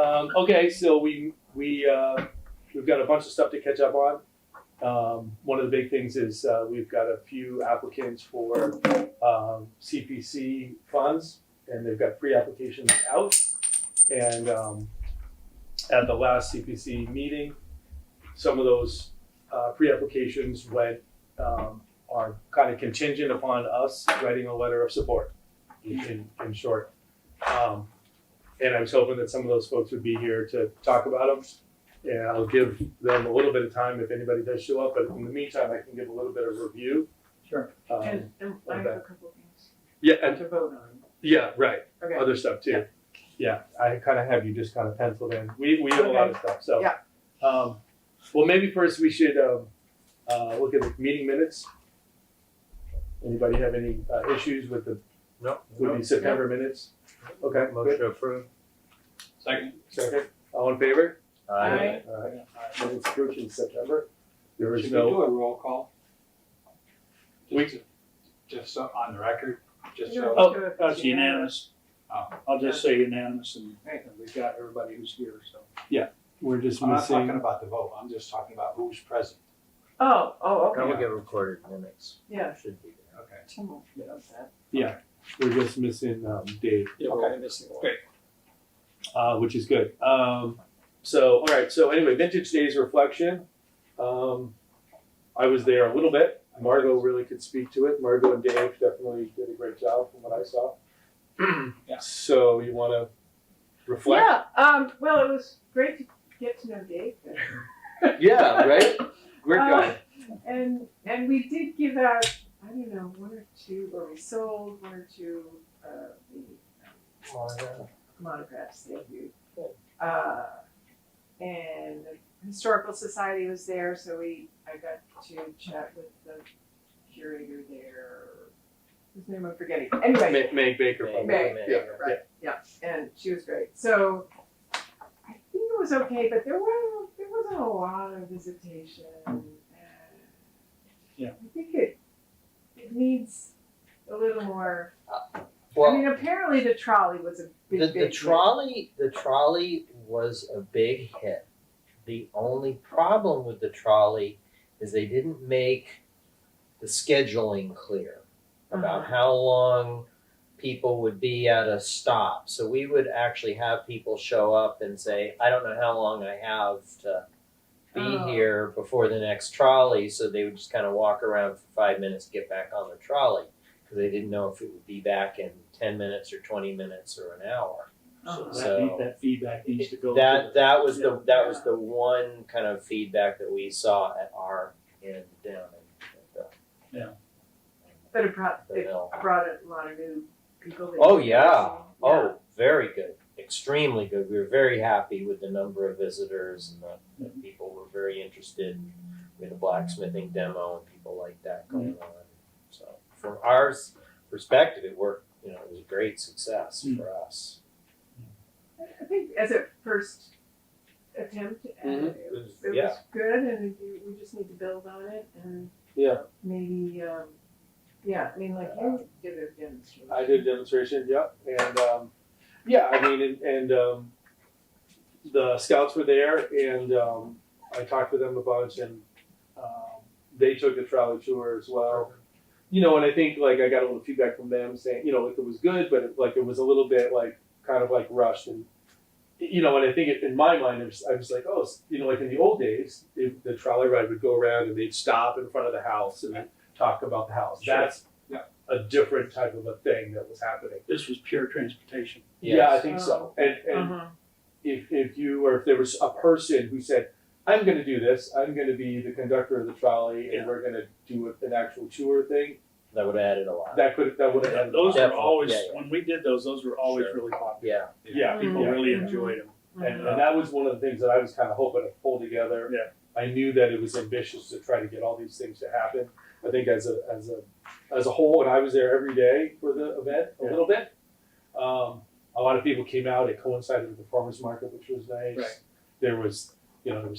Okay, so we've got a bunch of stuff to catch up on. One of the big things is we've got a few applicants for CPC funds, and they've got pre-applications out. And at the last CPC meeting, some of those pre-applications are kind of contingent upon us writing a letter of support, in short. And I was hoping that some of those folks would be here to talk about them. And I'll give them a little bit of time if anybody does show up, but in the meantime, I can give a little bit of review. Sure. And I have a couple of things Yeah, and to vote on. yeah, right. Okay. Other stuff too. Yeah, I kind of have you just kind of penciled in. We have a lot of stuff. So, Yeah. Well, maybe first we should look at the meeting minutes. Anybody have any issues with the September minutes? Okay, Motion good. approved. Second. Second. All in favor? Aye. All right. Minutes approved in September. There is Should we no. do a roll call? We- Just so on the record, just so. Oh, That's unanimous. Oh. I'll just say unanimous and Right. we've got everybody who's here, so. We're just I'm not talking missing. about the vote, I'm just talking about who's present. Oh, That will okay. get recorded minutes. Yeah. Should be there. Okay. Someone does that. Yeah, we're just missing Dave. Yeah, we're only missing one. Which is good. So, all right. So anyway, Vintage Days reflection. I was there a little bit. Margot really could speak to it. Margot and Dave definitely did a great job from what I saw. Yeah. So you want to reflect? Yeah, well, it was great to get to know Dave better. Yeah. Right. Great guy. And we did give out, I don't know, one or two, or we sold one or two the monographs, thank you. And the Historical Society was there, so I got to chat with the curator there, whose name I'm forgetting. Anyway, Meg Baker. Meg. probably. Meg, Yeah. right, yeah, and she was great. So I think it was okay, but there wasn't a lot of visitation. And Yeah. I think it needs a little more. Well, I mean, apparently the trolley was a big, the big trolley was a big hit. The only problem with the trolley is they didn't make the scheduling clear about how long people would be at a stop. So we would actually have people show up and say, I don't know how long I have to be here before the next trolley. So they would just kind of walk around for 5 minutes, get back on the trolley, because they didn't know if it would be back in 10 minutes or 20 minutes or an hour. So that feedback needs to go. That was the one kind of feedback that we saw at our end down at But it brought the mill. a lot of new people. that Oh you yeah. never seen. Oh, very good. Extremely good. We were very happy with the number of visitors and the people were very interested. We had a blacksmithing demo and people like that going on. So from our perspective, it worked. You know, it was a great success for us. I think as a first attempt, it was good, and we just need to build on it, and maybe, I mean, like you did a demonstration. I did a demonstration. Yep. And I mean, and the scouts were there, and I talked with them a bunch, and they took the trolley tour as well. You know, and I think like I got a little feedback from them saying, you know, like it was good, but it was a little bit like kind of like rushed, and you know, and I think in my mind I was like, oh, you know, like in the old days, the trolley ride would go around and they'd stop in front of the house and talk about the house. Sure. That's a different type of a thing that was happening. This was pure transportation. Yes. Yeah, I think so. And if there was a person who said, I'm going to do this, I'm going to be the conductor of the trolley, and we're going to do an actual tour thing, That would have added a lot. that would have added. Those were Definitely. always, Yeah, yeah. when we did those were always Sure. really popular. Yeah. People really enjoyed them. And that was one of the things that I was kind of hoping to pull together. Yeah. I knew that it was ambitious to try to get all these things to happen. I think as a whole, and I was there every day for the event a little bit. A lot of people came out. It coincided with the farmers market, which was nice. Right. There was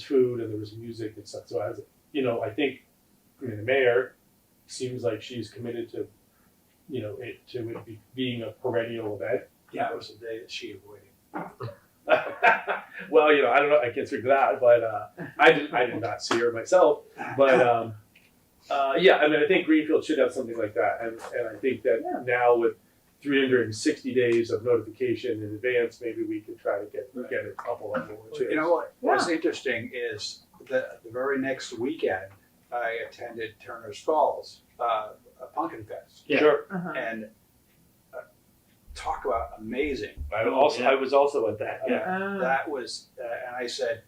food and there was music and stuff. So I think the mayor seems like she's committed to, it being a perennial event. Yeah, it was the day that she avoided. Well, I don't know, I can't speak to that, but I did not see her myself. But yeah, I mean, I think Greenfield should have something like that, and I think that now with 360 days of notification in advance, maybe we could try to get it up a level. You know what's interesting is the very next weekend I attended Turner's Falls, a pumpkin fest, Yeah. Sure. and talk about amazing. I was also at that. Yeah. That was, and I said,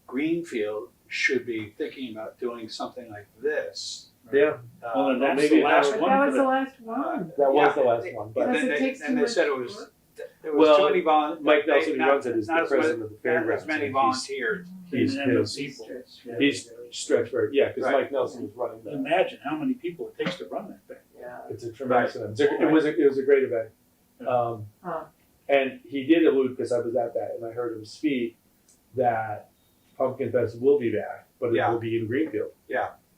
Greenfield should be thinking about doing something like this. Yeah. Well, and that's maybe the last But one that for was the- the last one. That was Yeah. the last one. But And Because then it takes too they much said it was work. there was Well, too many volunteers. Mike Nelson, who runs it, is the president of the Not fairgrounds. as many and volunteers. He's And his, people. Yeah. he's stretched very, because Right. Mike Nelson was running that. Imagine how many people it takes to run that thing. Yeah. It's a tremendous event. It was a great event. And he did allude, because I was at that and I heard him speak, that Pumpkin Fest will be back, but it will be in Greenfield.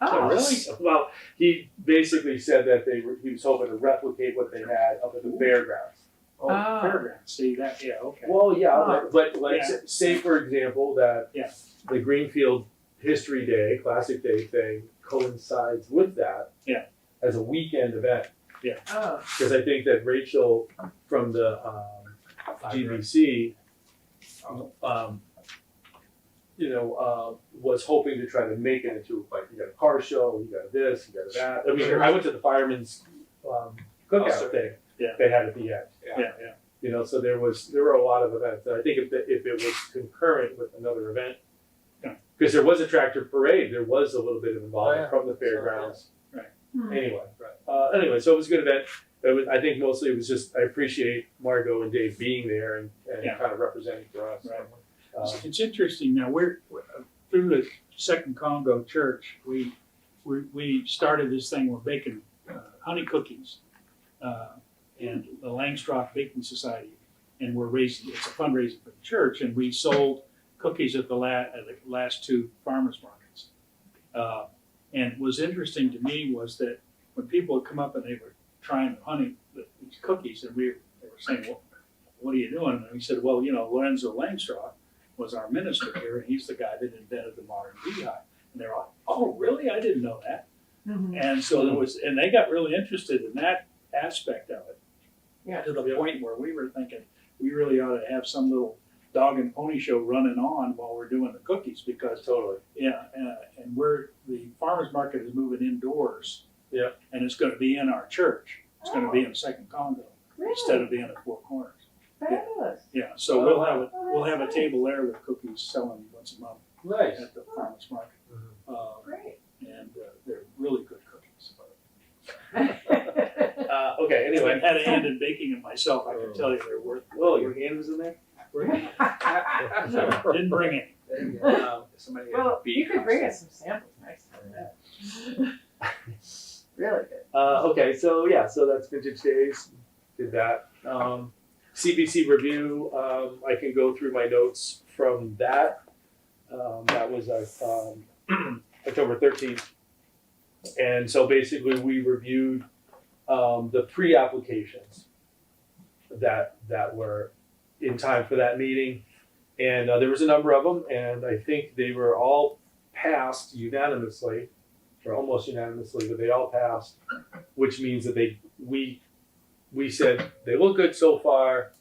Oh, really? Well, he basically said that he was hoping to replicate what they had up at the fairgrounds. Oh, Ah. fairgrounds. See that? Yeah. Okay. Well, yeah, Ah. but like, Yeah. say for example that Yeah. the Greenfield History Day, Classic Day thing coincides with that. Yeah. As a weekend event, oh, because I think that Rachel from the GBC, was hoping to try to make it into, like, you got a car show, you got this, you got that. I mean, I went to the fireman's cookout thing. Yeah. They had at the end. Yeah. So there were a lot of events. And I think if it was concurrent with another event, because there was a tractor parade, there was a little bit of involvement from the fairgrounds. Hmm. Anyway, so it was a good event. I think mostly it was just, I appreciate Margot and Dave being there and Yeah. kind of representing for us. Right. Um, It's interesting now. We're through the Second Congo Church. We started this thing. We're baking honey cookies, and the Langstroth Baking Society, and we're raising. It's a fundraiser for the church, and we sold cookies at the last two farmers markets. And what was interesting to me was that when people would come up and they were trying these cookies, and they were saying, "Well, what are you doing?" And we said, "Well, Lorenzo Langstroth was our minister here, and he's the guy that invented the modern beehive." And they're like, "Oh, really? I didn't know that." Mhm. And so and they got really interested in that aspect of it. Yeah. To the point where we were thinking we really ought to have some little dog and pony show running on while we're doing the cookies, because Totally. and the farmers market is moving indoors. Yeah. And it's going to be in our church. It's going to be in Second Congo instead of being at Four Corners. Fabulous. Yeah, so Oh, we'll have a table there with cookies selling once a month Nice. at the farmers market, Great. and they're really good cookies. Okay, anyway. I've had a hand in baking them myself. I can tell you they're worth. Oh, your hand was in there? Didn't bring any. Somebody Well, you could bring us some samples next time. Really good. Okay, so that's Vintage Days. Did that. CBC review. I can go through my notes from that. That was October 13th. And so basically we reviewed the pre-applications that were in time for that meeting. And there was a number of them, and I think they were all passed unanimously, or almost unanimously, but they all passed, which means that we said, they look good so far,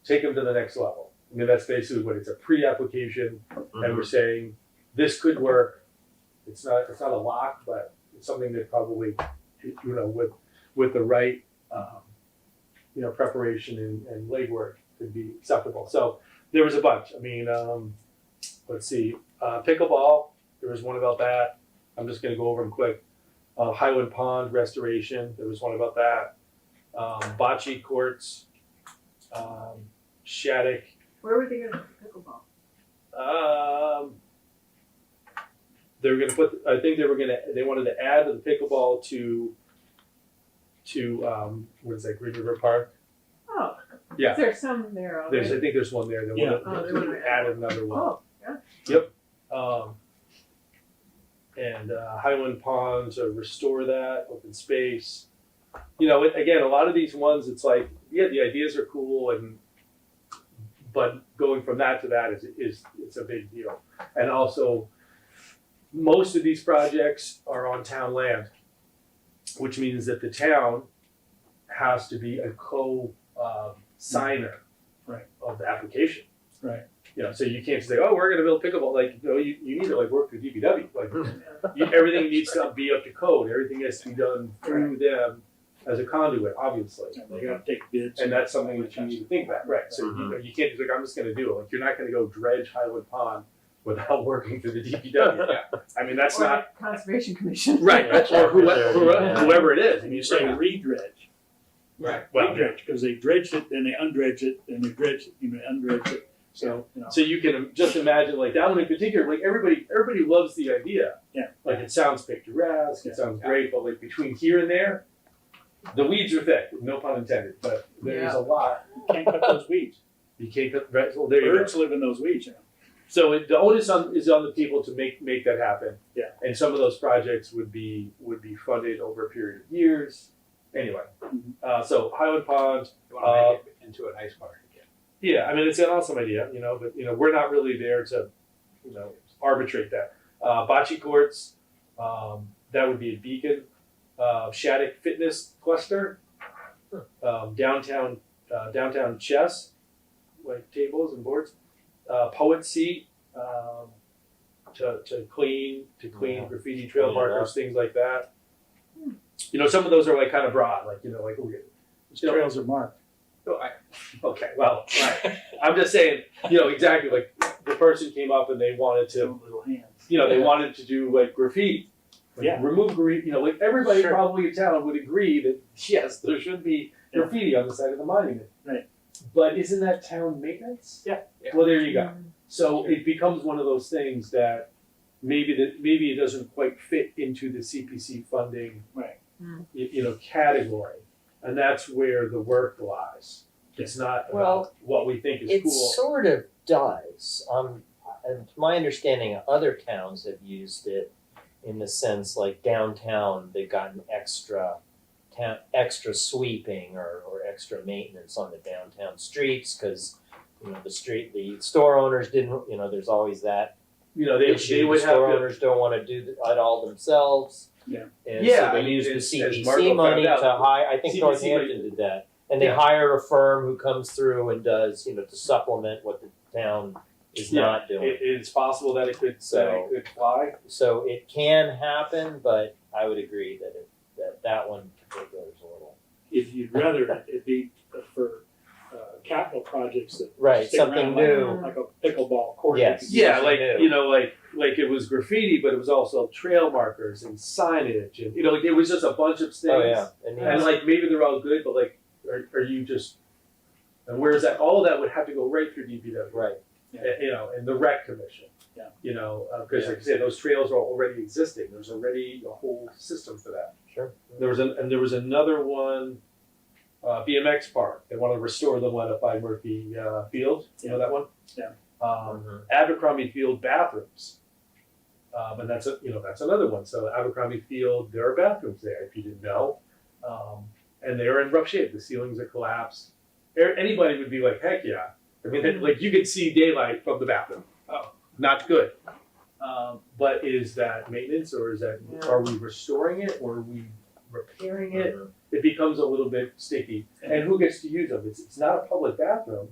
take them to the next level. I mean, that's basically what it's a pre-application, and we're saying, this could work. It's not a lock, but it's something that probably, with the right, preparation and legwork could be acceptable. So there was a bunch. I mean, let's see, pickleball, there was one about that. I'm just gonna go over them quick. Highland Pond restoration, there was one about that. Bocce courts, Shattuck. Where were they going to put pickleball? They were gonna put. I think they wanted to add the pickleball to what is that? Green River Park. Oh. Yeah. Is there some there already? I think there's one there. They Yeah. wanted to add another one. Oh, yeah. And Highland Ponds, restore that open space. Again, a lot of these ones, it's like, yeah, the ideas are cool, but going from that to that is it's a big deal. And also, most of these projects are on town land, which means that the town has to be a co-signer Right. of the application. Right. You know, so you can't say, oh, we're gonna build pickleball, like, you know, you need to like work through DPW, like, everything needs to be up to code, everything has to be done through them as a conduit, obviously. And they gotta take bids. And that's something that you need to think about, right? So you know, you can't just like, I'm just gonna do it, like, you're not gonna go dredge Highwood Pond without working through the DPW. I mean, that's Or not, the Conservation Commission. right, or whoever it is, and You you say say, redredge. right, well, Redredge, because they dredged it, then they undredged it, then they dredged it, undredged it. So, so you can just imagine like that one in particular, like everybody loves the idea. Yeah. Like it sounds picturesque, it Yeah. sounds great, but like between here and there, the weeds are thick, no pun intended, but there's Yeah. a lot. can't cut those weeds. You can't cut, right, well, there you go. Birds live in those weeds, So the onus is on the people to make that happen. Yeah. And some of those projects would be funded over a period of years. Anyway, so Highwood Pond, You wanna make it into an ice park again. yeah, I mean, it's an awesome idea, you know, but, you know, we're not really there to, you know, arbitrate that. Bocce courts, that would be a Beacon. Shattuck Fitness Cluster, downtown chess, like tables and boards. Poet Seat, to clean Yeah. graffiti trail Clean it markers, things like that. You know, some of those are like kind of broad, like, you know, like, okay, Those trails are marked. okay, well, right. I'm just saying, you know, exactly, like, the person came up and they wanted to, Little hands. you know, they wanted to do like graffiti. Like, Yeah. remove graffiti, you know, like everybody Sure. probably in town would agree that, yes, there should be Yeah. graffiti on the side of the monument. Right. But isn't that town maintenance? Yeah. Yeah. Well, there you go. So Sure. it becomes one of those things that maybe it doesn't quite fit into the CPC funding, Right. you know, category. And that's where the work lies. It's not about Well, what we think is It cool. sort of does. And to my understanding, other towns have used it in the sense like downtown, they've gotten extra sweeping or extra maintenance on the downtown streets because you know the store owners didn't. You know, there's always that You know, they issue. would The have store to. owners don't want to do it all themselves. Yeah. And Yeah, so I they mean, use the as CPC Marco money found to out, hire. I think CPC Northampton did that. And they Yeah. hire a firm who comes through and does, you know, to supplement what the town is Yeah, not doing. It's possible that it could fly. So it can happen, but I would agree that that one in particular is a little. If you'd rather it be for capital projects that Right, stick something around new. like a pickleball court. Yes. Yeah, Something like new. you know, like it was graffiti, but it was also trail markers and signage, and you know, like it was just a bunch of things. Oh yeah, And like maybe they're all good, but like, are you just? And whereas that all of that would have to go right through DPW, right. You know, and the rec commission. Yeah. You know, because like I said, those trails are already existing. There's already a whole system for that. Sure. There was another one, BMX park. They want to restore the one up by Murphy Field. You know that one? Yeah. Abercrombie Field bathrooms. And that's another one. So Abercrombie Field, there are bathrooms there if you didn't know, and they're in rough shape. The ceilings are collapsed. Anybody would be like, heck yeah. I mean, like you could see daylight from the bathroom. Oh, not good. But is that maintenance, or is that are we restoring it, or are we repairing it? It becomes a little bit sticky. And who gets to use them? It's not a public bathroom.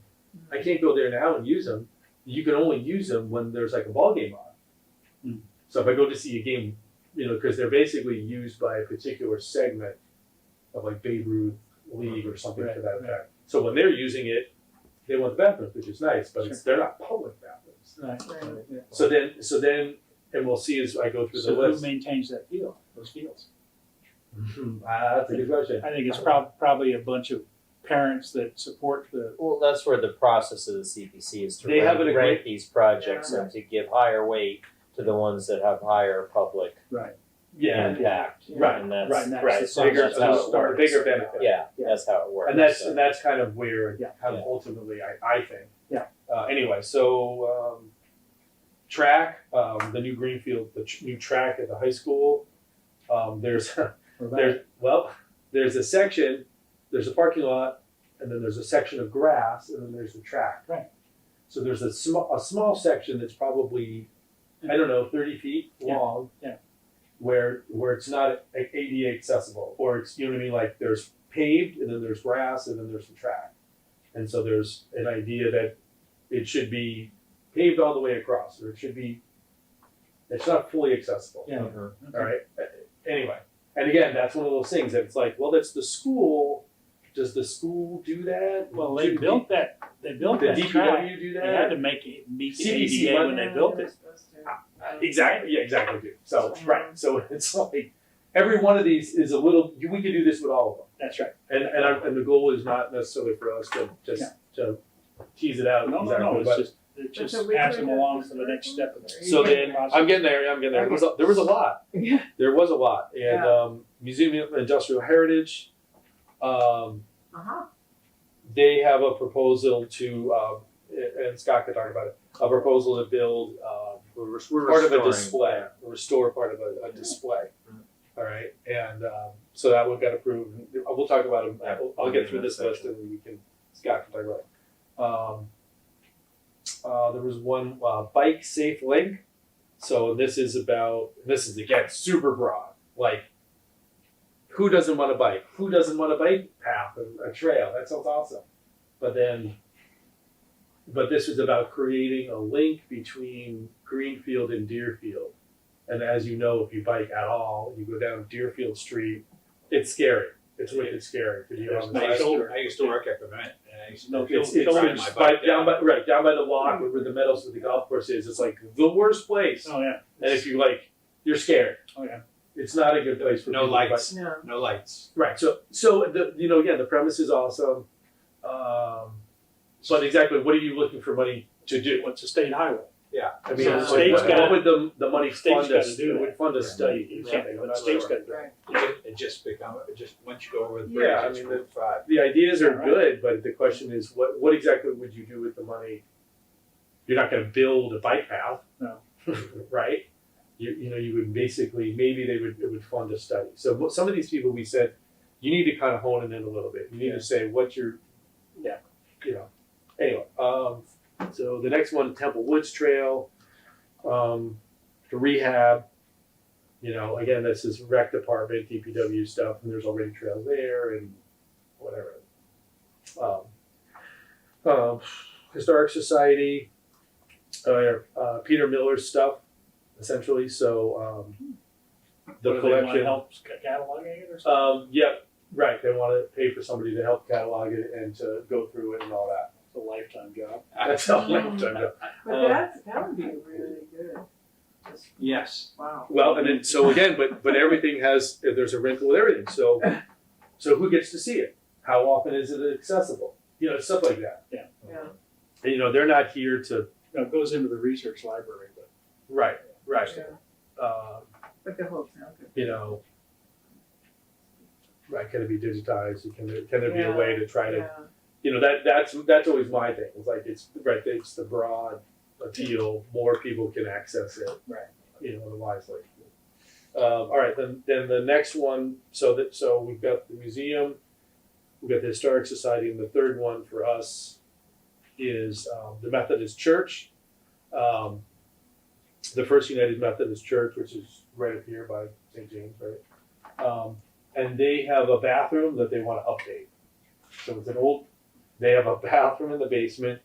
I can't go there now and use them. You can only use them when there's like a ball game on. So if I go to see a game, you know, because they're basically used by a particular segment of like Babe Ruth League or something to that effect. So when they're using it, they want the bathrooms, which is nice, but they're not public bathrooms. Right. Yeah. So then, and we'll see as I go through So the who list. maintains that field? Those fields. That's a good question. I think it's probably a bunch of parents that support the. Well, that's where the process of the CPC is to They have rank, an rank these projects Yeah. and to give higher weight to the ones that have higher public Right. Yeah, impact. right, And that's, right, and that's right. the song. Bigger, that's how it start, works. bigger benefit. Yeah, that's how it works. And that's kind of where Yeah. kind of ultimately I think. Yeah. Anyway, so track, the new Greenfield, new track at the high school. There's a section, there's a parking lot, and then there's a section of grass, and then there's the track. Right. So there's a small section that's probably, I don't know, 30 feet long. Yeah. Where it's not ADA accessible, or it's, you know what I mean, like there's paved and then there's grass and then there's some track. And so there's an idea that it should be paved all the way across, or it's not fully accessible. Yeah. All right. Anyway, and again, that's one of those things that it's like, well, that's the school. Does the school do that? Well, they Should built that. They built the that track. DPW do They had that? to make it meet the CDC ADA when went- they built it. Exactly. Yeah, exactly. Dude. So right. So it's like every one of these is a little. We could do this with all of them. That's right. And the goal is not necessarily for us to just to tease it out. No, exactly, no, but- it's just So which pass one them is along this to the next step of it. So then I'm getting there. I'm getting there. There was a lot. Yeah. There was a lot, and Yeah. Museum of Industrial Heritage. Uh-huh. They have a proposal to, and Scott could talk about it. A proposal to build We're part of a restoring, display, restore part of a display. All right, and so that one got approved. We'll talk about it. Yeah, I'll get through this section. list, and we can. Scott can talk about it. There was one bike safe link. So this is again super broad. Like, who doesn't want a bike? Who doesn't want a bike path, a trail? That sounds awesome. But this is about creating a link between Greenfield and Deerfield. And as you know, if you bike at all, you go down Deerfield Street, it's scary. It's wicked scary to be on the I side. used to work at the Met, and I used to No, It's ride my bike down by the lock where the meadows with the golf course is. It's like the worst place. Oh, yeah. And if you you're scared. Oh, yeah. It's not a good place for No people to bike. lights. No. No lights. Right. So again, the premise is awesome. But exactly, what are you looking for money to do? What's a state highway? I mean, So the what state's what would the money state's fund gotta us? do It would fund a study. You or can't, something, I'm the not state's sure. got to do it. Right. It just once you go over the bridge, Yeah, I it's mean, Route 5. The ideas are Right. good, but the question is, what exactly would you do with the money? You're not going to build a bike path, No. right? You would basically it would fund a study. So some of these people we said you need to kind of hone it in a little bit. You need to say what you're, Anyway, so the next one, Temple Woods Trail, to rehab. Again, this is rec department, DPW stuff, and there's already trails there and whatever. Historic Society, Peter Miller's stuff, essentially. So the What, do they want collection. help cataloging it or something? Yeah, right. They want to pay for somebody to help catalog it and to go through it and all that. It's a lifetime job. That's all lifetime job. But that would be really good. Just, Yes. wow. Well, and then so again, but everything there's a rental with everything. So who gets to see it? How often is it accessible? Stuff like that. Yeah. And they're not here to. It goes into the research library, but Right. Yeah. But the whole town could. Right? Can it be digitized? Can there be a way to try to? Yeah. That's always my thing. It's like it's the broad appeal. More people can access it. Right. Wisely. All right. Then the next one. So we've got the museum. We've got the Historic Society, and the third one for us is the Methodist Church. The First United Methodist Church, which is right up here by St. James, right? And they have a bathroom that they want to update. So they have a bathroom in the basement.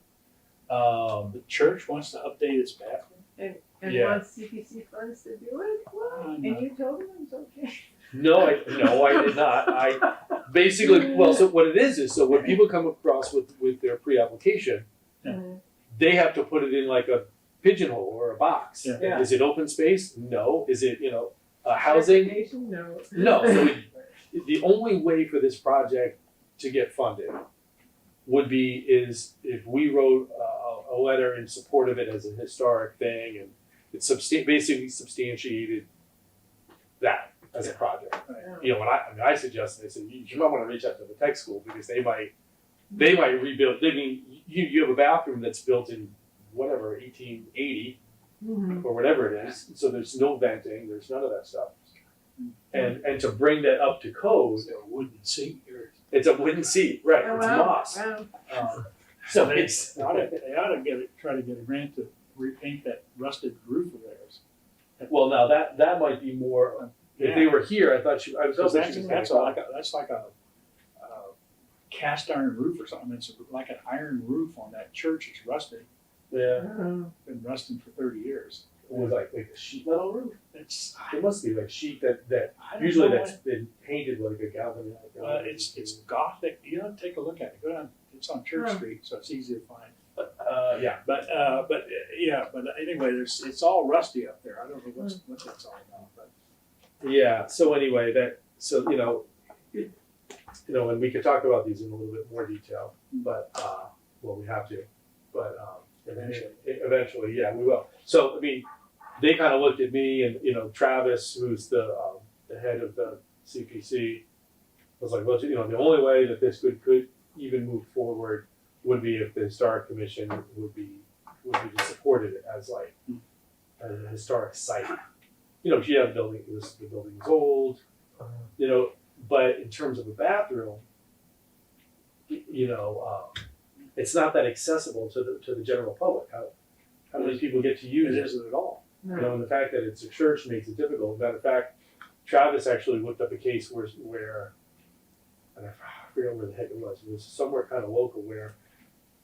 the church wants to update its bathroom. And Yeah. wants CPC funds to do it? What? And you told them it's okay? No, I did not. I basically, so what it is so when people come across with their pre-application, Mhm. they have to put it in like a pigeonhole or a box. Yeah. Yeah. Is it open space? No. Is it, housing? Certification? No. No. So the only way for this project to get funded is if we wrote a letter in support of it as a historic thing, and it's basically substantiated that as a project. Yeah. When I suggested, I said you might want to reach out to the tech school because they might rebuild. I mean, you have a bathroom that's built in whatever 1880 Mhm. or whatever it is, so there's no venting, there's none of that stuff, and to bring that up to code, It's a wooden seat or it's a wooden seat, right? Oh, It's wow. moss. Wow. So it's, They ought to try to get a grant to repaint that rusted roof of theirs. well, now that might be more, if they were here, I was hoping she was That's gonna like a cast iron roof or something. It's like an iron roof on that church. It's rusted. yeah, Been rusting for 30 years. it was like a sheet metal roof. It's It must be like sheet that I don't usually know that's been painted like a galvanized. it's gothic. You know, take a look at it. Go down. It's on Church Huh. Street, so it's easy to find. Yeah. But anyway, it's all rusty up there. I don't know what that's all about. But Yeah. So anyway, and we could talk about these in a little bit more detail, but well, we have to, but eventually, yeah, we will. So I mean, they kind of looked at me, and Travis, who's the head of the CPC, was like, well, the only way that this could even move forward would be if the Historic Commission would be to support it as like as a historic site. Yeah, the building is old, but in terms of a bathroom, it's not that accessible to the general public. How many people get to use it it? isn't at all. And the fact that it's a church makes it difficult. Matter of fact, Travis actually looked up a case where and I forget where the heck it was. It was somewhere kind of local where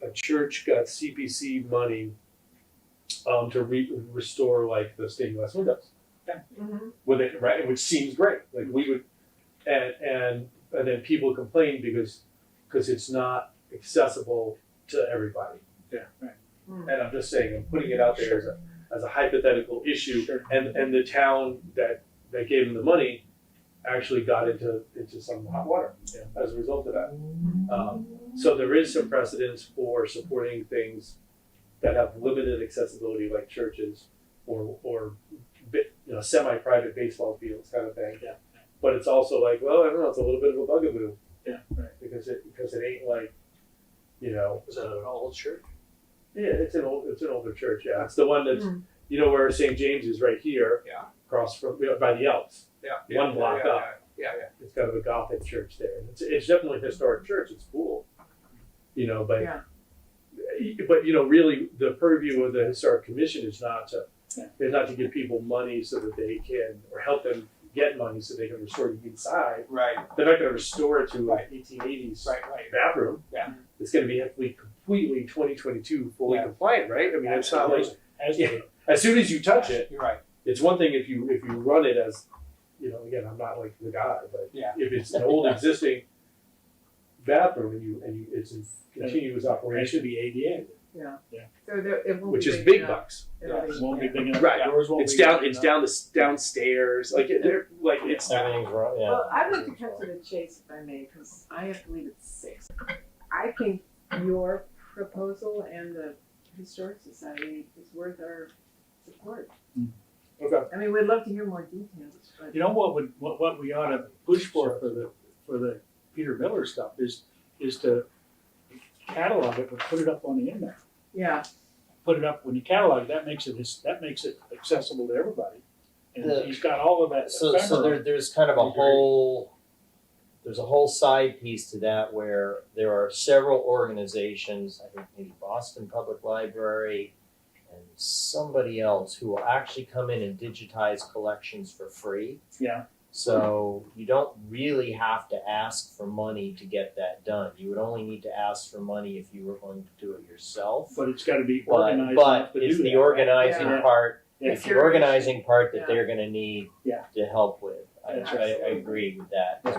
a church got CPC money to restore like the stained glass windows. With it, right? Which seems great. Like we would, and then people complain because it's not accessible to everybody. Yeah, right. And I'm just saying, I'm putting it out there as a hypothetical issue. Sure. And the town that gave them the money actually got into some hot water as a result of that. So there is some precedence for supporting things that have limited accessibility, like churches or semi-private baseball fields, kind of thing. Yeah. But it's also like, well, I don't know, it's a little bit of a bugaboo. Yeah, right. Because it ain't like, Was that an old church? yeah, it's an older church. Yeah, it's the one that's where St. James is right here. Yeah. Across from by the Alps. Yeah. One block up. Yeah. It's kind of a Gothic church there. It's definitely a historic church. It's cool. But Yeah. but really the purview of the Historic Commission is not to give people money so that they can, or help them get money so they can restore the inside. Right. They're not going to restore it to Right. 1880s Right. bathroom. Yeah. It's going to be completely 2022 fully compliant, right? I mean, it's not like as soon as you touch it. You're right. It's one thing if you run it as, again, I'm not like the guy, but if it's an old existing bathroom and it's in continuous It should operation, be ADA. Yeah. Yeah. So it won't which be is big enough. bucks. It won't be big enough. Right. Doors won't It's be down. big It's enough. downstairs. Like they're like it's. Everything's wrong, yeah. Well, I'd like to cut to the chase if I may, because I have to leave at 6. I think your proposal and the Historic Society is worth our support. Okay. I mean, we'd love to hear more details, but. You know what we ought to push for the Peter Miller stuff is to catalog it, but put it up on the internet. Yeah. Put it up when you catalog that makes it accessible to everybody. And he's got all of that. So there's kind of there's a whole side piece to that where there are several organizations, I think maybe Boston Public Library and somebody else, who will actually come in and digitize collections for free. Yeah. So you don't really have to ask for money to get that done. You would only need to ask for money if you were going to do it yourself. But it's got to be organized. But to it's do the that, organizing right? part. Yeah. It's the organizing part that Yeah. they're going to need to help with. That's I agree with that. 'Cause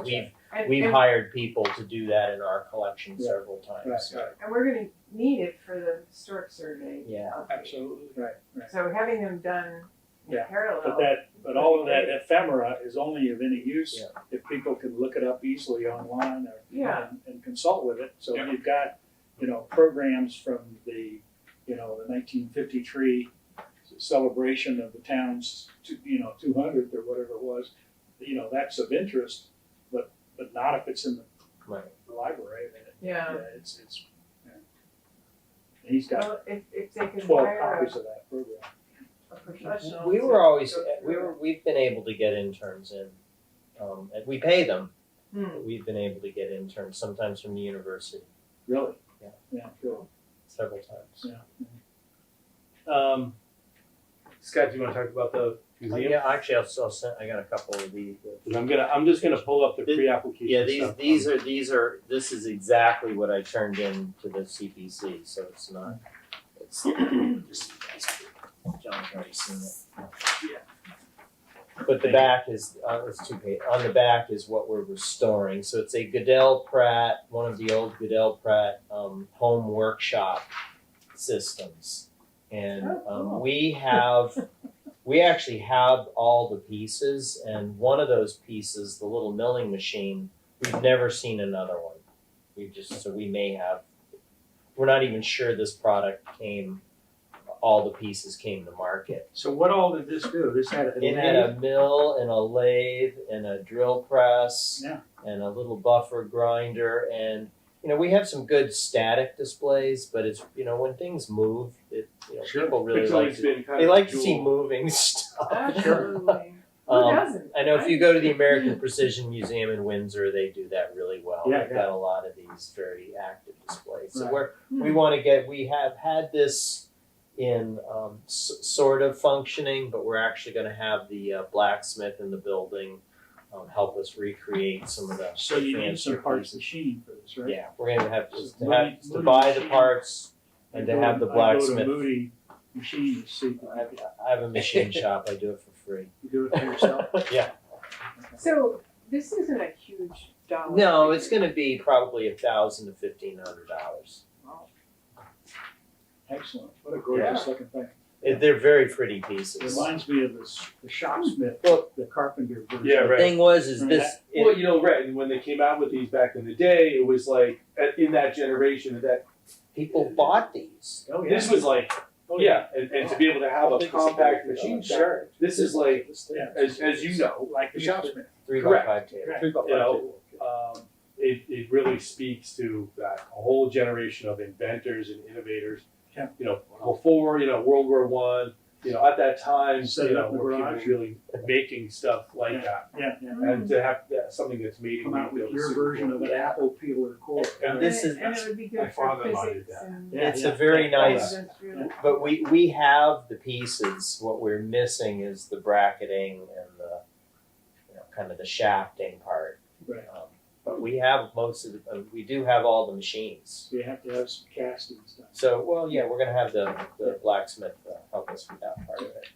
And, we've and, hired people to do that in our collection several times. Right. and we're going to need it for the historic survey. Yeah. update. Absolutely. Right. So having them done in Yeah. parallel. But all of that ephemera is only of any use Yeah. if people can look it up easily online Yeah. and consult with it. So Yeah. you've got, programs from the 1953 celebration of the town's 200th or whatever it was. That's of interest, but not if it's in the library. I mean, Yeah. it's he's got Well, if they can 12 hire copies of that program. a professional. We to were always go through it. we've been able to get interns in, and we pay them. Hmm. But we've been able to get interns sometimes from the university. Really? Yeah, good. several times. Yeah. Scott, do you want to talk about the museum? Yeah, actually, I'll send, I got a couple of these. 'Cause I'm just gonna pull up the pre-application Yeah, stuff. this is exactly what I turned in to the CPC, so it's not, it's just, John's already seen it. Yeah. But the back is, it's 2 page, on the back is what we're restoring, so it's a Goodell Pratt, one of the old Goodell Pratt, home workshop systems. And, we actually have all the pieces, and one of those pieces, the little milling machine, we've never seen another one. We may have, we're not even sure this product all the pieces came to market. So what all did this do? This had It had a mill and a lathe and a drill press Yeah. and a little buffer grinder, and we have some good static displays, but it's when things move, Sure. people really It's like always been kind they of like a to see jewel. moving stuff. Absolutely. Who Um, doesn't? I know if you go to the American Precision Museum in Windsor, they do that really well. Yeah, They've got a lot of these very active displays. So Right. we have had this in sort of functioning, but we're actually going to have the blacksmith in the building help us recreate some of the So you need fancier some parts pieces. machine for this, right? Yeah, we're going to have So to Moody buy the machine. parts and to have the I go blacksmith. to Moody machine to see. I have a machine shop. I do it for free. You do it for yourself? Yeah. So this isn't a huge dollar. No, it's going to be probably $1,000 to $1,500. Wow. Excellent. What a gorgeous looking thing. They're very pretty pieces. Reminds me of the shopsmith, Well, the carpenter version. Yeah, the right. thing was, is Remember this? Well, right, and when they came out with these back in the day, it was like, in that generation, People bought these. Oh, yeah. this was like, yeah, and to be able to have How a big is compact it? machine, sure. This is like, Yeah. as you know, Like the shopsmith. 3x5 table. Correct. 3x5 You know, table. it really speaks to that a whole generation of inventors and innovators. Yeah. Before, World War I, at that time, Set it up in the were people garage. really making stuff like that. Yeah, yeah. And to have something that's made in Come out with Greenfield is your super version cool. of an apple peeler core. And this is- And it would be my good for father-in-law did physics that. and. Yeah, It's yeah. a very nice, Industrial. but we have the pieces. What we're missing is the bracketing and the kind of the shafting part. Right. But we have we do have all the machines. So you have to have some casting and stuff. So, we're going to have the blacksmith help us with that part of it.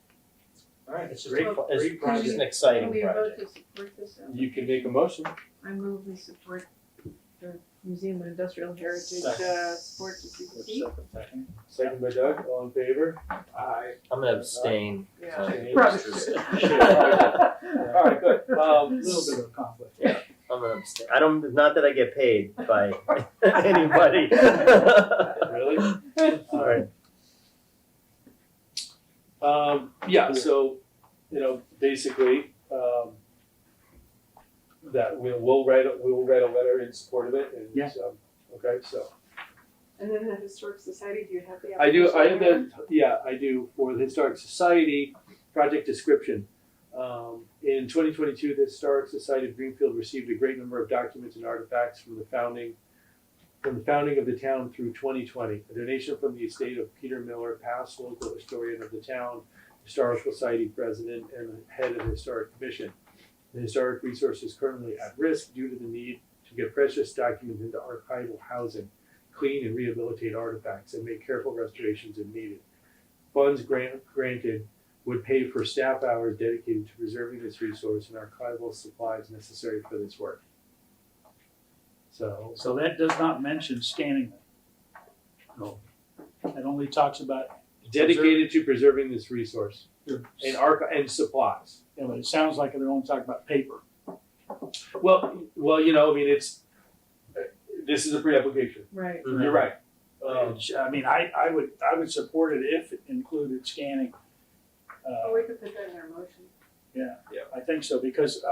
All right, it's a Great, great, it's great just project. an exciting Can we vote project. to support this? You can make a motion. I move we support the Museum of Industrial Heritage, support to CPC. Second. Second by Doug, all in favor? Aye. I'm going to abstain. Yeah. Okay. Probably Sure. All right, good. A little bit of a conflict. Yeah. I'm gonna abstain. Not that I get paid by anybody. Really? All right. Yeah, so, basically, that we'll write a letter in support of it, and, Yeah. okay, so. And then the Historic Society, do you have the I do, application? I do, for the Historic Society, project description. In 2022, the Historic Society of Greenfield received a great number of documents and artifacts from the founding of the town through 2020. A donation from the estate of Peter Miller, past local historian of the town, Historical Society president, and the head of the Historic Commission. The historic resource is currently at risk due to the need to get precious documents into archival housing, clean and rehabilitate artifacts, and make careful restorations if needed. Funds granted would pay for staff hours dedicated to preserving this resource and archival supplies necessary for this work. So, So that does not mention scanning them. No. It only talks about, dedicated to preserving this resource and and supplies. yeah, but it sounds like they're only talking about paper. Well, this is a pre-application. Right. You're right. I mean, I would support it if it included scanning. Oh, we could put that in our motion. I think so, because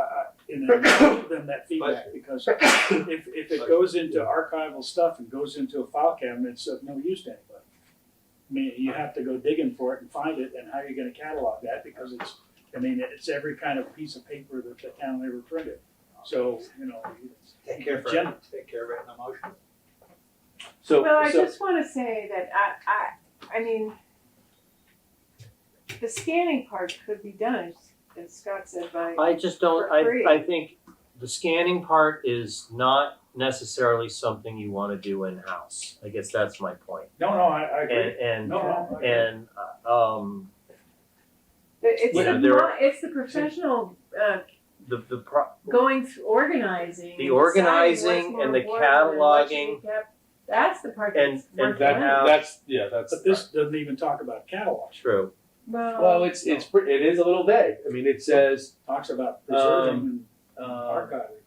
in that feedback, because if it goes into archival stuff and goes into a file cabinet, it's of no use to anybody. I mean, you have to go digging for it and find it, and how are you gonna catalog that, because it's every kind of piece of paper that the town ever printed. So, Take care of it in the motion. So, Well, I so, just wanna say that I mean, the scanning part could be done, as Scott said, by, I just don't, For free. I think the scanning part is not necessarily something you wanna do in-house. I guess that's my point. No, I agree. And, No, I agree. and, it's You know, it's the professional, the going through organizing. The and organizing deciding what's and more the important and what should be cataloging. kept. That's the part And- that's and worth that, doing. that's. But this doesn't even talk about catalogs. true. Well, it is a little vague. I mean, it says, Talks about preserving and uh, archiving.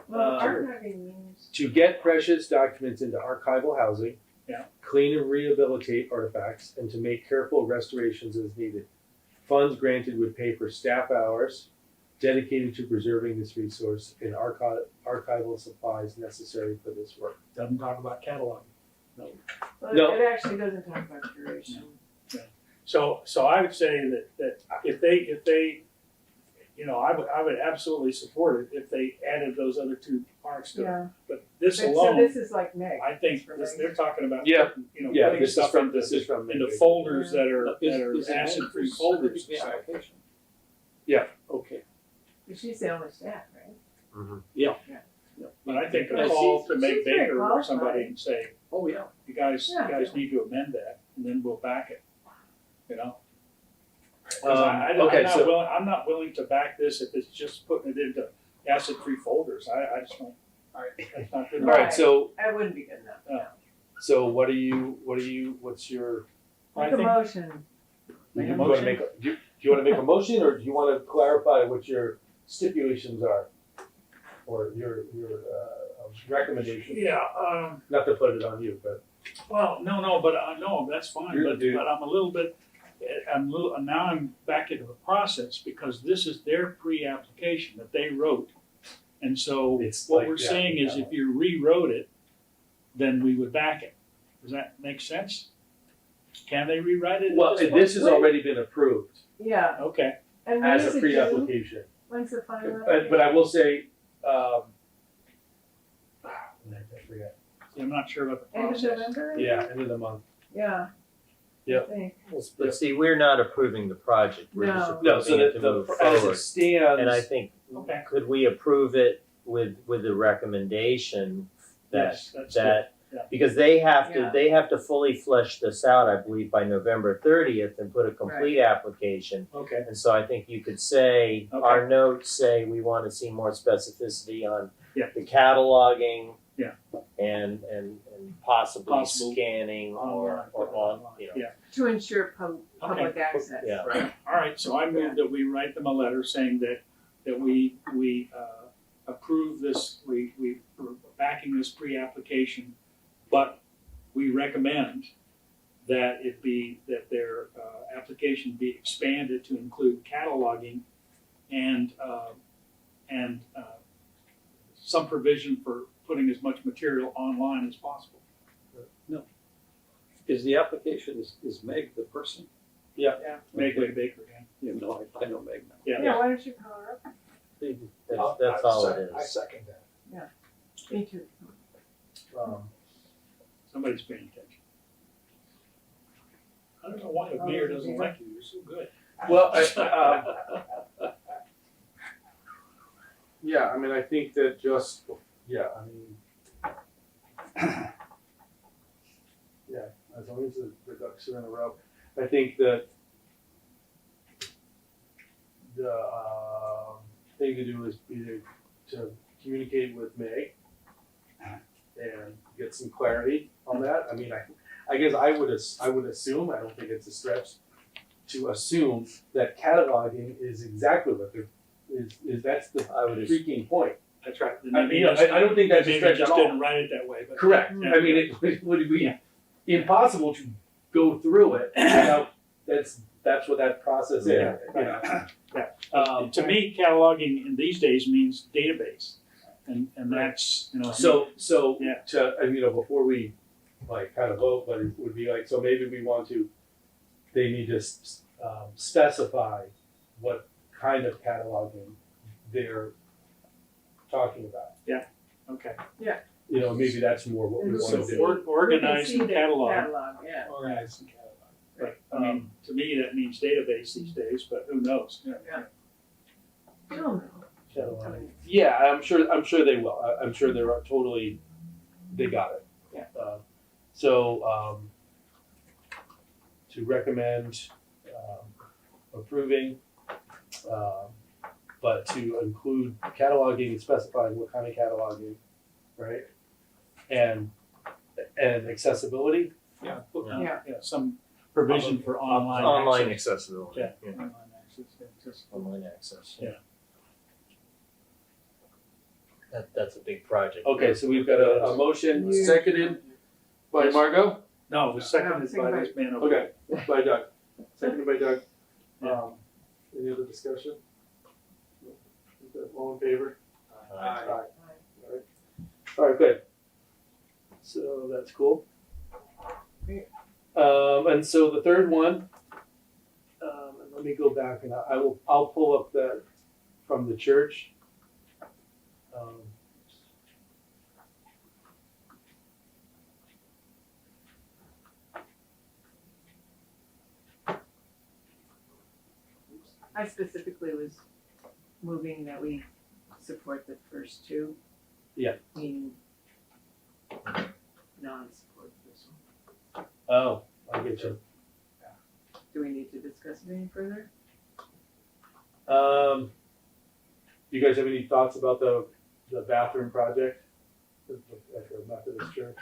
Well, uh, archiving means, to get precious documents into archival housing, Yeah. clean and rehabilitate artifacts, and to make careful restorations as needed. Funds granted would pay for staff hours dedicated to preserving this resource and archival supplies necessary for this work. Doesn't talk about cataloging. well, No. it actually doesn't talk about curation. So I would say that if they, you know, I would absolutely support it if they added those other two parts to it. Yeah, But this so alone, this is like Meg. I think this, they're talking about, Yeah. you know, Yeah, putting this is stuff from, into, this is from. into folders that are Is it acid-free meant for folders. specific application? Okay. But she's the only staff, right? But I think Well, a call she's- to make she's very Baker or qualified. somebody and say, Oh, yeah. you guys Yeah. need to amend that, and then we'll back it, you know? 'Cause I'm okay, not so, willing, I'm not willing to back this if it's just putting it into acid-free folders. I just don't, that's not good all enough. right, so, That wouldn't be good enough. so what's your, I Make a think- motion. Make a you wanna motion? make, do you wanna make a motion, or do you wanna clarify what your stipulations are? Or your recommendation, Yeah, not to put it on you, but. well, no, that's fine, You're the but dude. I'm a little bit, now I'm back into the process because this is their pre-application that they wrote. And so It's what like, we're yeah, saying is if you rewrote it, then we would back it. Does that make sense? Can they rewrite it? at Well, this point? this has already been approved Yeah, Okay, and when as is a it due? pre-application. When's the final But I application? will say, I forget. I'm not sure about the End of process. November? Yeah, end of the month. Yeah. Yep. I think. But see, we're not approving the project, we're just No. No, so approving it to the, move as it forward. stands. And I think, Okay. could we approve it with the recommendation that, Yes, that's good. that, Yeah. because they have Yeah. to fully flesh this out, I believe, by November 30th and put a complete application. Okay, And so I think you could say, Okay. our notes say we want to see more specificity on Yeah. the cataloging. Yeah. And possibly Possible scanning or on, you know. Yeah. To ensure public access. Yeah. right. All right, so I move that we write them a letter saying that we approve this, we're backing this pre-application, but we recommend that that their application be expanded to include cataloging and some provision for putting as much material online as possible. Is the application, is Meg the person? Make it Baker, yeah. You know, I know Meg now. Yeah, why don't you call her up? That's all it I is. second that. Me too. Somebody's paying attention. I don't know why the mayor doesn't like you, you're so good. Well, yeah, I mean, I think that just, yeah, I mean, yeah, as long as the ducks are in a row. I think that the thing to do is to communicate with Meg and get some clarity on that. I mean, I guess I would assume, I don't think it's a stretch to assume that cataloging is exactly what they're, is that's the I would freaking point. That's right. I mean, I don't think that's a Maybe stretch just at all. didn't write it that way, but. Correct. Yeah. I mean, it would be Yeah. impossible to go through it without, that's what that process is. Yeah. You know? Yeah. To me, cataloging in these days means database, and that's, you know. So Yeah. to, and, you know, before we like kind of vote, but it would be like, so maybe we want to, they need to specify what kind of cataloging they're talking about. Okay. You know, maybe that's more what we So want to So do. organize We can and see the catalog. Catalog, yeah. Organize and catalog. But, I mean, to me, that means database these days, but who knows? I don't know. Yeah, I'm sure they will. I'm sure they're totally, they got it. Yeah. So, to recommend, approving, but to include cataloging and specifying what kind of cataloging, right? And accessibility. Yeah. Yeah. Yeah, some provision for online Online access. accessibility. Yeah. Online access, yeah, just- Online access. Yeah. That's a big project. Okay, so we've got a motion Yeah. seconded by Margot. No, it was seconded by this man over Okay, by Doug. Seconded by Doug. Any other discussion? All in favor? Aye. All right, good. So that's cool. And so the third one, and let me go back and I'll pull up that from the church. I specifically was moving that we support the first two. Yeah. Meaning non-support this one. Oh, I get you. Do we need to discuss it any further? You guys have any thoughts about the bathroom project at the Methodist Church?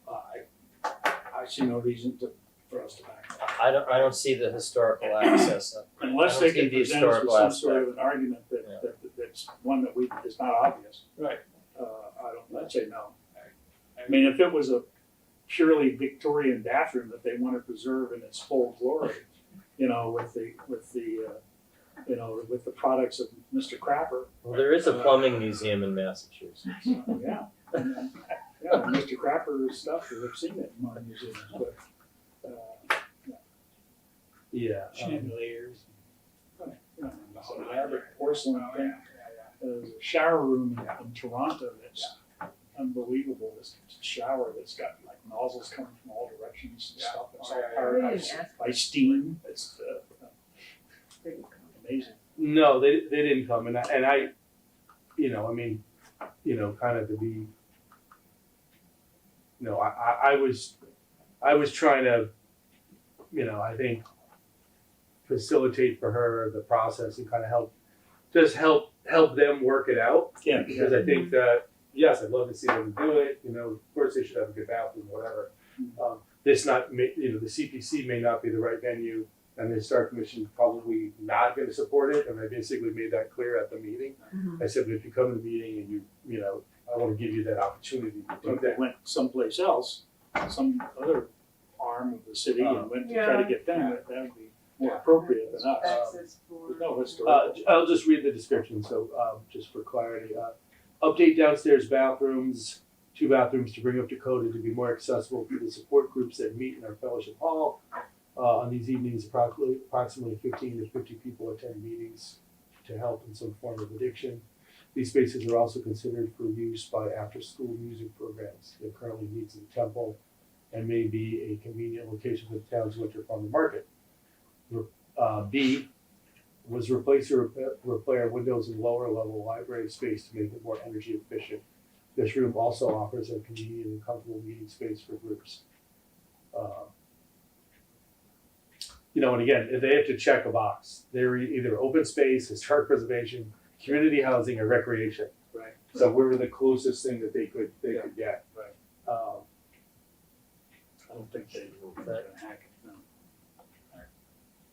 I see no reason for us to back out. I don't see the historical access. Unless I they don't see can the present us with historical some sort aspect. of an argument Yeah. that's one that is not obvious. Right. I'd say no. I mean, if it was a purely Victorian bathroom that they want to preserve in its full glory, you know, with the products of Mr. Crapper, Well, there is a plumbing museum in Massachusetts. yeah. Yeah, Mr. Crapper's stuff, we've seen it in my museums, but, Yeah. chandeliers. Some elaborate porcelain thing. There's a shower room in Toronto that's unbelievable. This shower that's got like nozzles coming from all directions and stuff. It's all powered They didn't ask by steam. It's They didn't come. amazing. No, they didn't come, and I, kind of to be, I was trying to, I think facilitate for her the process and kind of help them work it out, Yeah. because I think that, yes, I'd love to see them do it, of course they should have a good bathroom, whatever. The CPC may not be the right venue, and the Historic Commission probably not gonna support it, and I basically made that clear at the meeting. Mhm. I said, but if you come to the meeting and I wanna give you that opportunity to do If they that. went someplace else, some other arm of the city and went to try to get them, that would be more appropriate than us. Access for. There's no historical. I'll just read the description, so, just for clarity. Update downstairs bathrooms, 2 bathrooms to bring up to code and to be more accessible to the support groups that meet in our fellowship hall. On these evenings, approximately 15 to 50 people attend meetings to help in some form of addiction. These spaces are also considered for use by after-school music programs. It currently meets in the temple and may be a convenient location for the town's winter farmer market. B was replace or repair windows in lower level library space to make it more energy efficient. This room also offers a convenient and comfortable meeting space for groups. And again, if they have to check a box, they're either open space, historic preservation, community housing, or recreation. Right. So we're the closest thing that they could get. Right. Um, I don't think they will gonna hack it, no.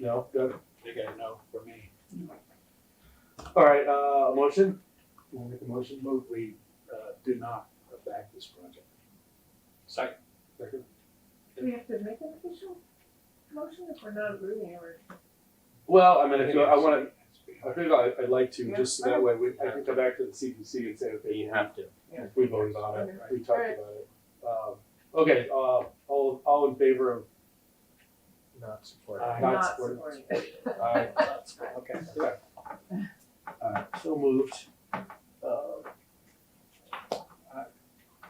no, good. They gotta know for me. All right, motion? You wanna make a motion? Move we do not back this project. Second. Second. Do we have to make an official motion if we're not approving it or? Well, I mean, I think I'd like to, Yeah. just so that way I can come back to the CPC and say, okay, You have to. we voted on it, Okay. we talked Alright. about it. Okay, all in favor of Not supported. Not Not supported. supporting. Aye. Okay. So moved.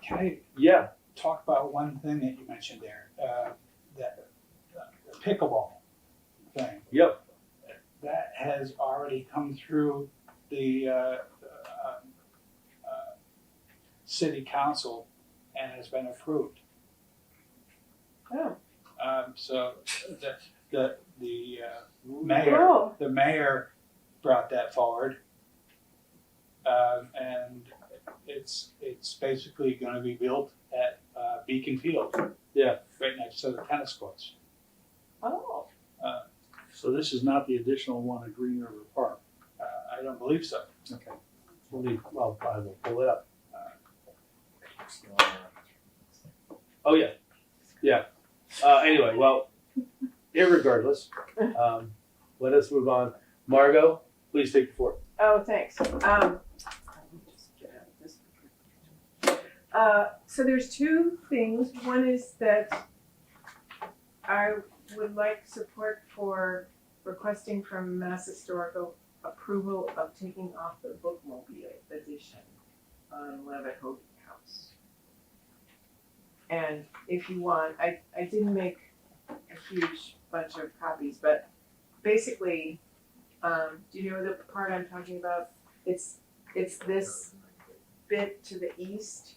Can I Yeah, talk about one thing that you mentioned there? That the pickleball thing. yep, That has already come through the city council and has been approved. Oh. So the mayor, Oh. the mayor brought that forward. And it's basically gonna be built at Beacon Field. Yeah. Right next to the tennis courts. Oh. So this is not the additional one at Green River Park. I don't believe so. Okay. I will pull it up. Oh, yeah, yeah. Anyway, well, irregardless, let us move on. Margot, please take the floor. Oh, thanks. Let me just get out of this. So there's two things. One is that I would like support for requesting from Mass Historical approval of taking off the bookmobile edition on Levitt Hogan House. And if you want, I didn't make a huge bunch of copies, but basically, do you know the part I'm talking about? It's this bit to the east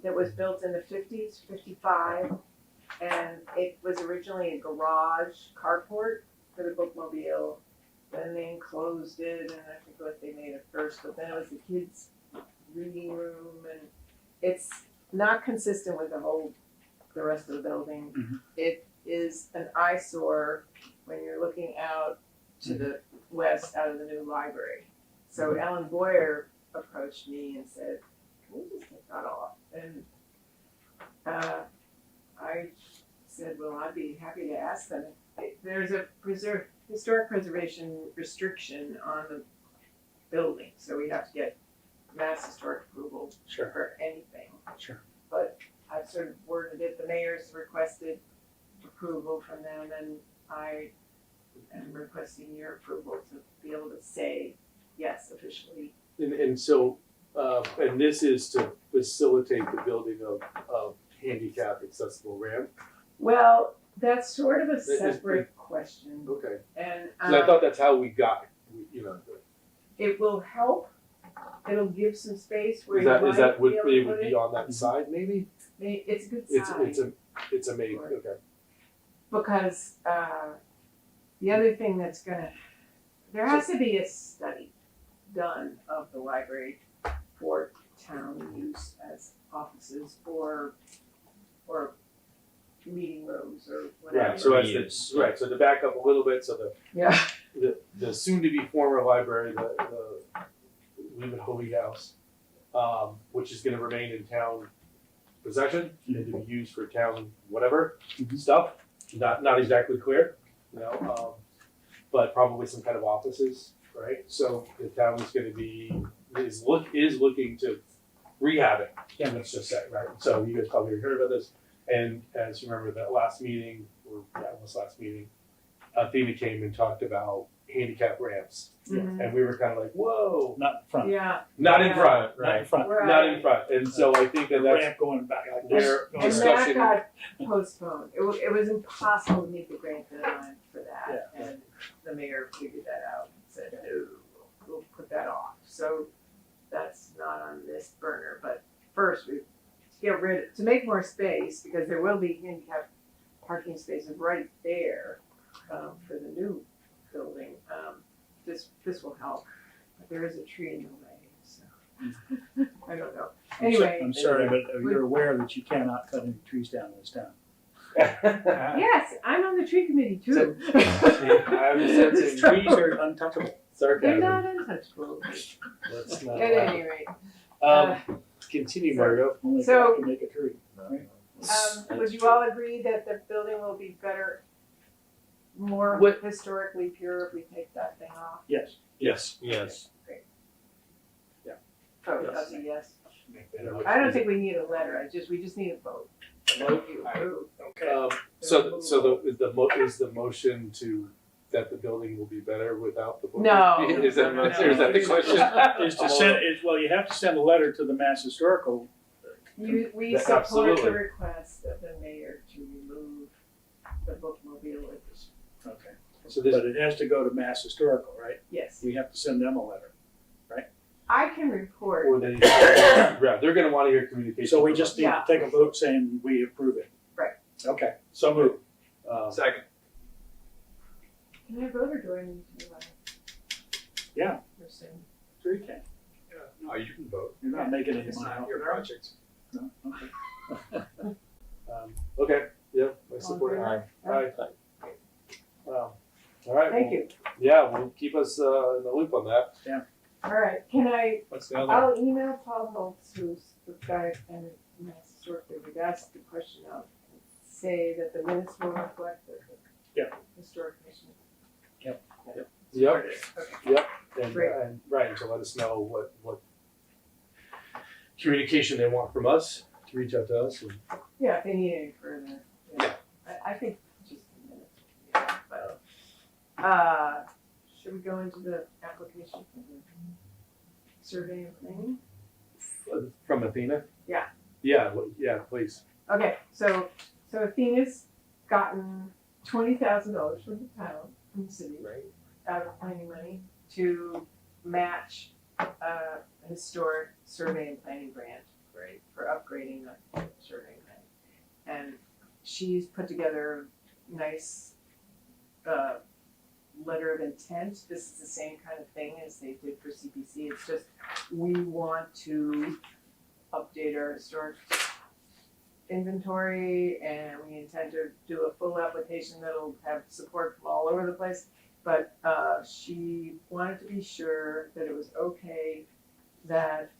that was built in the 50s, 55, and it was originally a garage carport for the bookmobile. Then they enclosed it, and I forget what they made it first, but then it was the kids' reading room, and it's not consistent with the rest of the building. Mhm. It is an eyesore when you're looking out to the west out of the new library. So Ellen Boyer approached me and said, "Can we just take that off?" And I said, "Well, I'd be happy to ask them." There's a historic preservation restriction on the building, so we have to get Mass Historic approval Sure. for anything. Sure. But I've sort of worded it, the mayor's requested approval from them, and I am requesting your approval to be able to say yes officially. And so, and this is to facilitate the building of handicap accessible ramp. Well, that's sort of a separate question, Okay. and 'Cause I thought that's how we got, you know. it will help. It'll give some space where Is you that, might is that, would, be able it to would put be it. on that side maybe? It's a good It's size. it's a maybe, okay. Because the other thing that's there has to be a study done of the library for town use as offices or meeting rooms or whatever. Right, so as Reuse. the, right, so to back up a little bit, so Yeah. the soon-to-be former library, the Levitt Hogan House, which is gonna remain in town possession, and to be used for town whatever stuff, not exactly clear, you know, but probably some kind of offices, right? So the town is gonna is looking to rehab it, let's just say, right? So you guys probably heard about this, and as you remember that last meeting, almost last meeting, Athena came and talked about handicap ramps, Mhm. and we were kind of like, whoa, Not in front. Yeah. not in front, Not in right? front. Right. Not in front, and so I think The that that's ramp going back. their And discussion. that got postponed. It was impossible to meet the grant deadline for that. Yeah. And the mayor figured that out and said, no, we'll put that off. So that's not on this burner, but first to make more space, because there will be handicap parking spaces right there for the new building. This will help. But there is a tree in the way, so I don't know. Anyway. I'm sorry, but you're aware that you cannot cut any trees down in this town. Yes, I'm on the tree committee too. I'm sensing Trees are untouchable. They're sarcasm. not untouchable. Let's not. At any rate, Continue, Margot. Only So- God can make a tree. would you all agree that the building will be better, more What- historically pure if we take that thing off? Yes. Yes. Yes. Oh, Yes. that's a yes. I don't think we need a letter, we just need a vote. You approve. Okay. So is the motion that the building will be better without the book? No. Is that the question? Is to send, well, you have to send a letter to the Mass Historical We Yeah, support absolutely. the request of the mayor to remove the bookmobile edition. Okay. So this, But it has to go to Mass Historical, right? Yes, We have to send them a letter. I can report. or they, yeah, they're gonna wanna hear communication. So we from just us. need to take a vote saying we approve it. Right. Okay, so moved. Second. Can I vote or do I need to? Yeah. Rescind? Sure you can. No, you can vote. You're not making any It's money not off your it. project. No? Okay. Okay, yeah, I support it. Aye. Aye. Wow. All right. Thank well, you. Yeah, well, keep us in the loop on that. All right, can I, What's the other? I'll email Paul Holtz, who's the guy and Mass Historic, that we've asked the question of, and say that the minutes will reflect that the Yeah. Historic Commission. Yep. Yep, Okay. and, Great. and, right, and to let us know what communication they want from us, to reach out to us. And, Yeah, if they need any further, yeah. I think just a minute, yeah, but, should we go into the application for the survey and planning? from Athena? Yeah. Yeah, yeah, please. Okay, so Athena's gotten $20,000 from the town, from the city, Right. out of planning money to match a historic survey and planning grant, right, for upgrading the survey and planning. And she's put together a nice letter of intent. This is the same kind of thing as they did for CPC. It's just, we want to update our historic inventory, and we intend to do a full application that'll have support from all over the place. But she wanted to be sure that it was okay that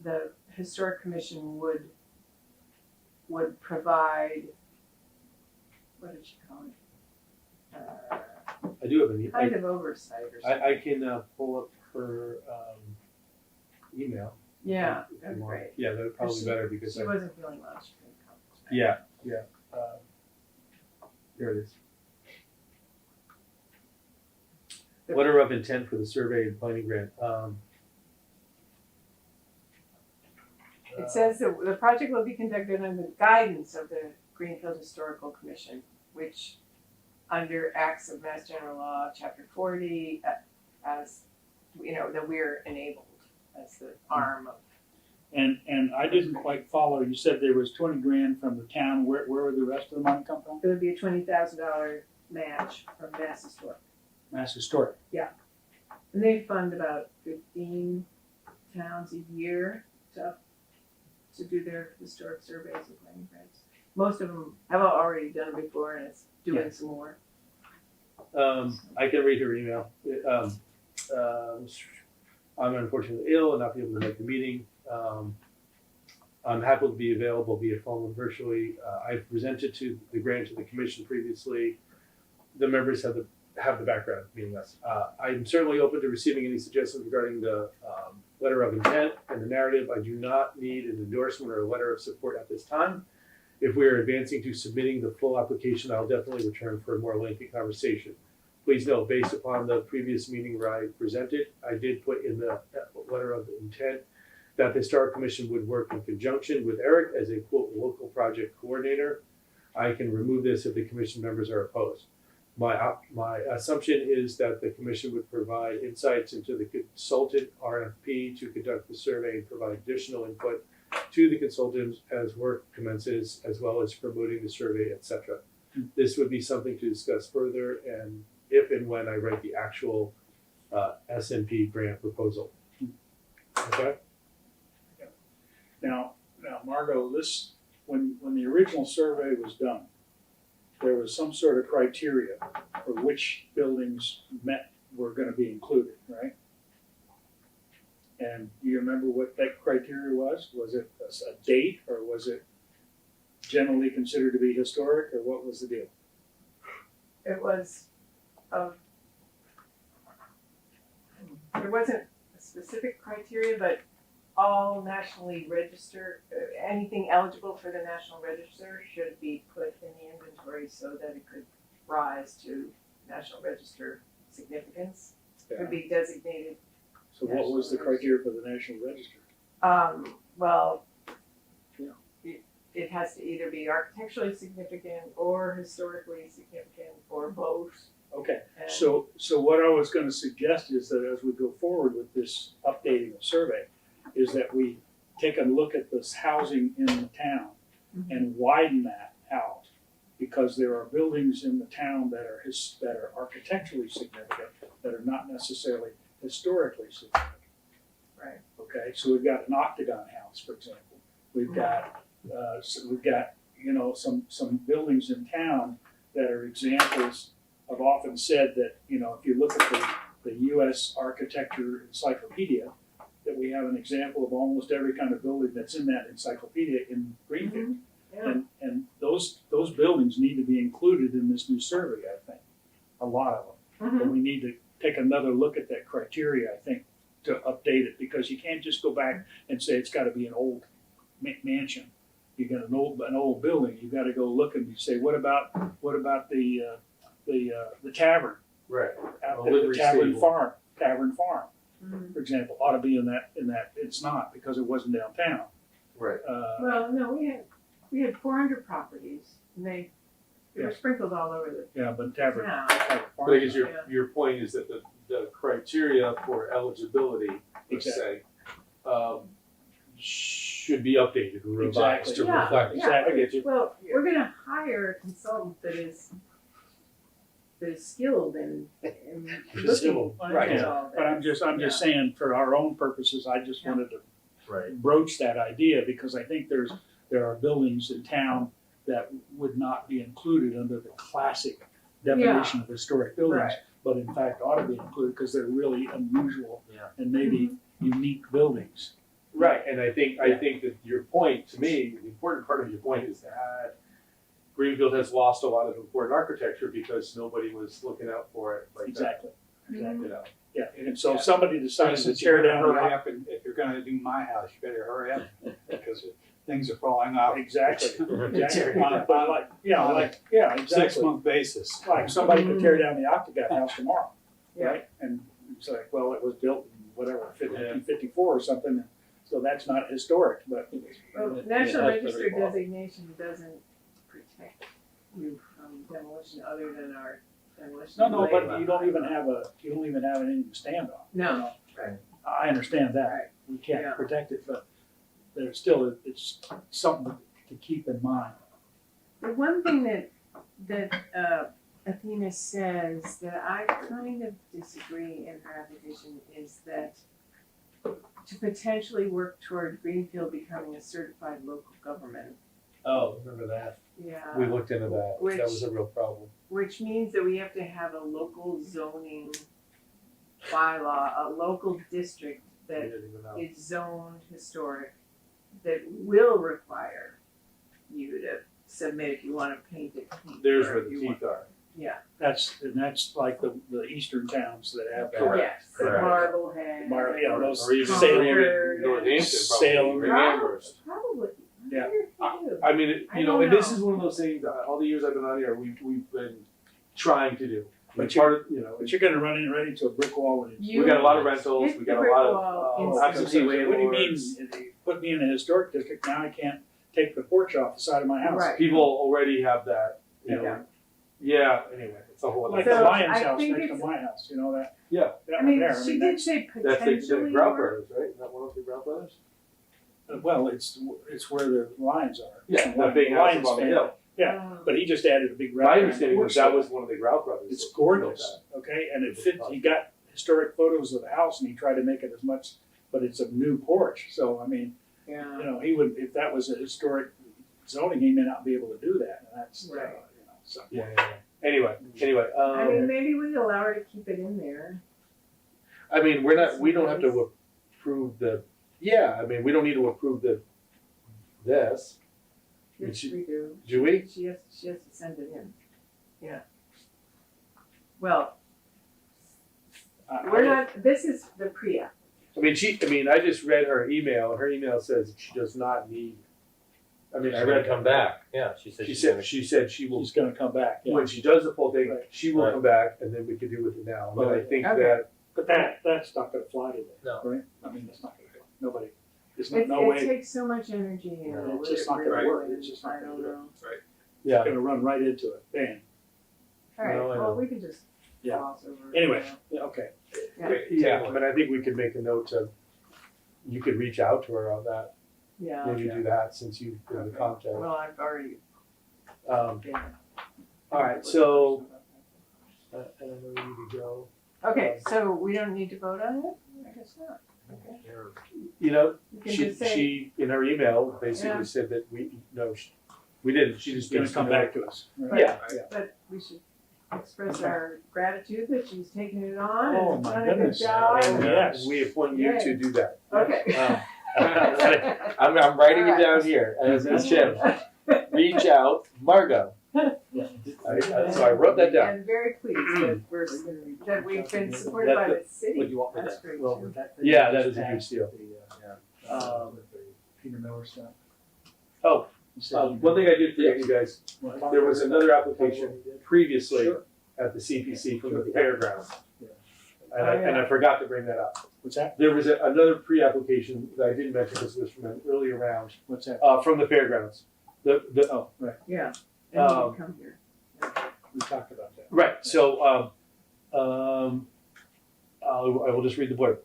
the Historic Commission would provide, what did she call it? I do have an Kind of oversight or something. I can pull up her email. Yeah, if you that'd be want. great. Yeah, that'd probably She- be better because She wasn't feeling well, she couldn't come. yeah. Here it is. Letter of intent for the survey and planning grant. It says that the project will be conducted under the guidance of the Greenfield Historical Commission, which under Acts of Mass General Law, Chapter 40, as, you know, that we're enabled as the arm of. And I didn't quite follow, you said there was 20 grand from the town, where would the rest of the money come from? It would be a $20,000 match from Mass Historic. Mass Historic. And they fund about 15 towns a year to do their historic surveys and planning grants. Most of them have already done it before, and it's doing some more. I can read her email. I'm unfortunately ill and not be able to make the meeting. I'm happy to be available via phone and virtually. I've presented to the grant to the commission previously. The members have the background, meaning us. I'm certainly open to receiving any suggestions regarding the letter of intent and the narrative. I do not need an endorsement or a letter of support at this time. If we are advancing to submitting the full application, I'll definitely return for a more lengthy conversation. Please note, based upon the previous meeting where I presented, I did put in the letter of intent that the Historic Commission would work in conjunction with Eric as a quote local project coordinator. I can remove this if the commission members are opposed. My assumption is that the commission would provide insights into the consultant RFP to conduct the survey and provide additional input to the consultants as work commences, as well as promoting the survey, etc. This would be something to discuss further, and if and when I write the actual SNP grant proposal. Okay. Now, Margot, this, when the original survey was done, there was some sort of criteria for which buildings were gonna be included, right? And do you remember what that criteria was? Was it a date, or was it generally considered to be historic, or what was the deal? It was, there wasn't a specific criteria, but all nationally registered, anything eligible for the National Register should be put in the inventory so that it could rise to National Register significance. Could be designated. So what was the criteria for the National Register? Well, it has to either be architecturally significant or historically significant or both. Okay, And- so what I was gonna suggest is that as we go forward with this updating of survey, is that we take a look at this housing in the town and widen that out. Because there are buildings in the town that are architecturally significant, that are not necessarily historically significant. Right. Okay, so we've got an octagon house, for example. We've got, you know, some buildings in town that are examples. I've often said that, you know, if you look at the US Architecture Encyclopedia, that we have an example of almost every kind of building that's in that encyclopedia in Greenfield. Yeah. And those buildings need to be included in this new survey, I think, a lot of them. But we need to take another look at that criteria, I think, to update it, because you can't just go back and say it's gotta be an old mansion. You got an old building, you gotta go look and say, what about the tavern? Right. Out A there, livery the Tavern stable. Farm, for example, ought to be in that, it's not, because it wasn't downtown. Right. Well, no, we had 400 properties, and they were Yeah. sprinkled all over the Yeah, but Tavern town. Farm. But I guess Yeah. your point is that the criteria for eligibility, let's say, should be updated or revised to Exactly. Yeah, reflect. yeah. I get you. Well, we're gonna hire a consultant that is skilled in looking Right, at yeah. all that. But I'm just saying, for our own purposes, I just wanted to Right. broach that idea, because I think there are buildings in town that would not be included under the classic definition of historic buildings, Right. but in fact ought to be included because they're really unusual Yeah. and maybe unique buildings. Right, and I think that your point, to me, the important part of your point is that Greenfield has lost a lot of important architecture because nobody was looking out for it like that. Exactly. You know. Yeah, and so if somebody decides to Since you tear better down hurry the up, and if you're gonna do my house, you better hurry up, because things are falling off. exactly, Tearing exactly. down But like, yeah, exactly. 6-month basis. Like somebody could tear down the octagon house tomorrow, Yeah. right? And it's like, well, it was built in whatever, 1954 or something, so that's not historic, but. Well, National that's Register very well. designation doesn't protect you from demolition other than our demolition. No, but bylaw. you don't even have anything to stand on. No. you know? Right. I understand that, Right. we can't Yeah. protect it, but there's still, it's something to keep in mind. The one thing that Athena says that I kind of disagree in her application is that to potentially work toward Greenfield becoming a certified local government. Oh, remember that? Yeah. We looked into that. Which- That was a real problem. Which means that we have to have a local zoning bylaw, a local district We that didn't even know. is zoned historic, that will require you to submit if you wanna paint it pink. There's or where if the you want- teeth are. Yeah, That's like the eastern towns that have that. Correct. yes, Correct. Marblehead. Those Or even Salem, Concord, Northampton, Salem. probably, Amherst. Probably. Yeah. I wonder if I mean, I you know, don't and this know. is one of those things, all the years I've been on here, we've been trying to do. But But part of, you know, But you're gonna run into a brick wall when you. we got a lot of rentals, hit we the got a brick lot wall of absentee instantly. What do you mean, landlords. put me in a historic district, now I can't take the porch off the side of my house? Right. People already have that, you know. Yeah. Yeah, anyway, it's a whole other Like thing. the So, Lions I house think next to it's- my house, you know that? Yeah. That I one mean, there, she did say That's the potentially Grout work. Brothers, right? Is that one of the Grout Brothers? Well, it's where the Lions are. Yeah, The that big house Lions up on the fan. hill. Yeah, but he just added a big. My wrap understanding around was the that porch. was one of the Grout Brothers. It's that built gorgeous, okay, and it fit, he got historic photos of the house and he tried to make it as much, but it's a new porch, so I mean, Yeah. you know, he would, if that was a historic zoning, he may not be able to do that, and that's, Right. you know, so. that. Yeah. Anyway, I mean, maybe we allow her to keep it in there. I mean, we don't have to approve I mean, we don't need to approve this, Yes, we do. do we? She has to send it in. Yeah. Well, we're not, this is the pre-app. I mean, I just read her email, and her email says she does not need, I mean, I She's read. gonna come back, yeah, she said She she's gonna. said, she said she will, He's gonna come back, yeah. when she does the full thing, Right. she will Right. come back, and then we can do with it now, but I think Okay. that, But that's not gonna fly today, No. right? I mean, that's not gonna go, nobody, There's It, no it way, takes so much energy, you know. it's just it not gonna really work, is. it's just not I gonna don't do it. know. It's Yeah. gonna run right into it, bam. All right, No, I know. well, we can just Yeah. gloss over it. Anyway, now. yeah, okay. Yeah, I mean, I think we could make a note to, you could reach out to her on that, Yeah. maybe do that since you've been in contact. Well, I've already Um, been. all right, so, I don't know where you need to go. Okay, so we don't need to vote on it? I guess not. Okay. You know, You can she, just say, she, in her email, basically Yeah. said that we didn't, she just Gonna needs to come know. back to us. Right. Yeah, but we should express our gratitude that she's taking it on Oh, and my done a good goodness. job. and Yes. we appoint you to Yay. do that. Okay. I'm writing it All right. down here as the chairman. Reach out, Margot. Yeah. So I wrote that down. And very pleased that that we've been supported by the city. What do you want with That's that? great Well, too. with that. Yeah, that is a huge deal. Peter Miller stuff. Oh, one thing I did forget, you guys, there was another application previously Sure. at the CPC from the fairgrounds. Yeah. And I forgot to bring that up. What's that? There was another pre-application that I didn't mention because it was from an earlier round, What's that? from the fairgrounds. Oh, right, Yeah. And you can come here. we talked about that. Right, so, I will just read the board.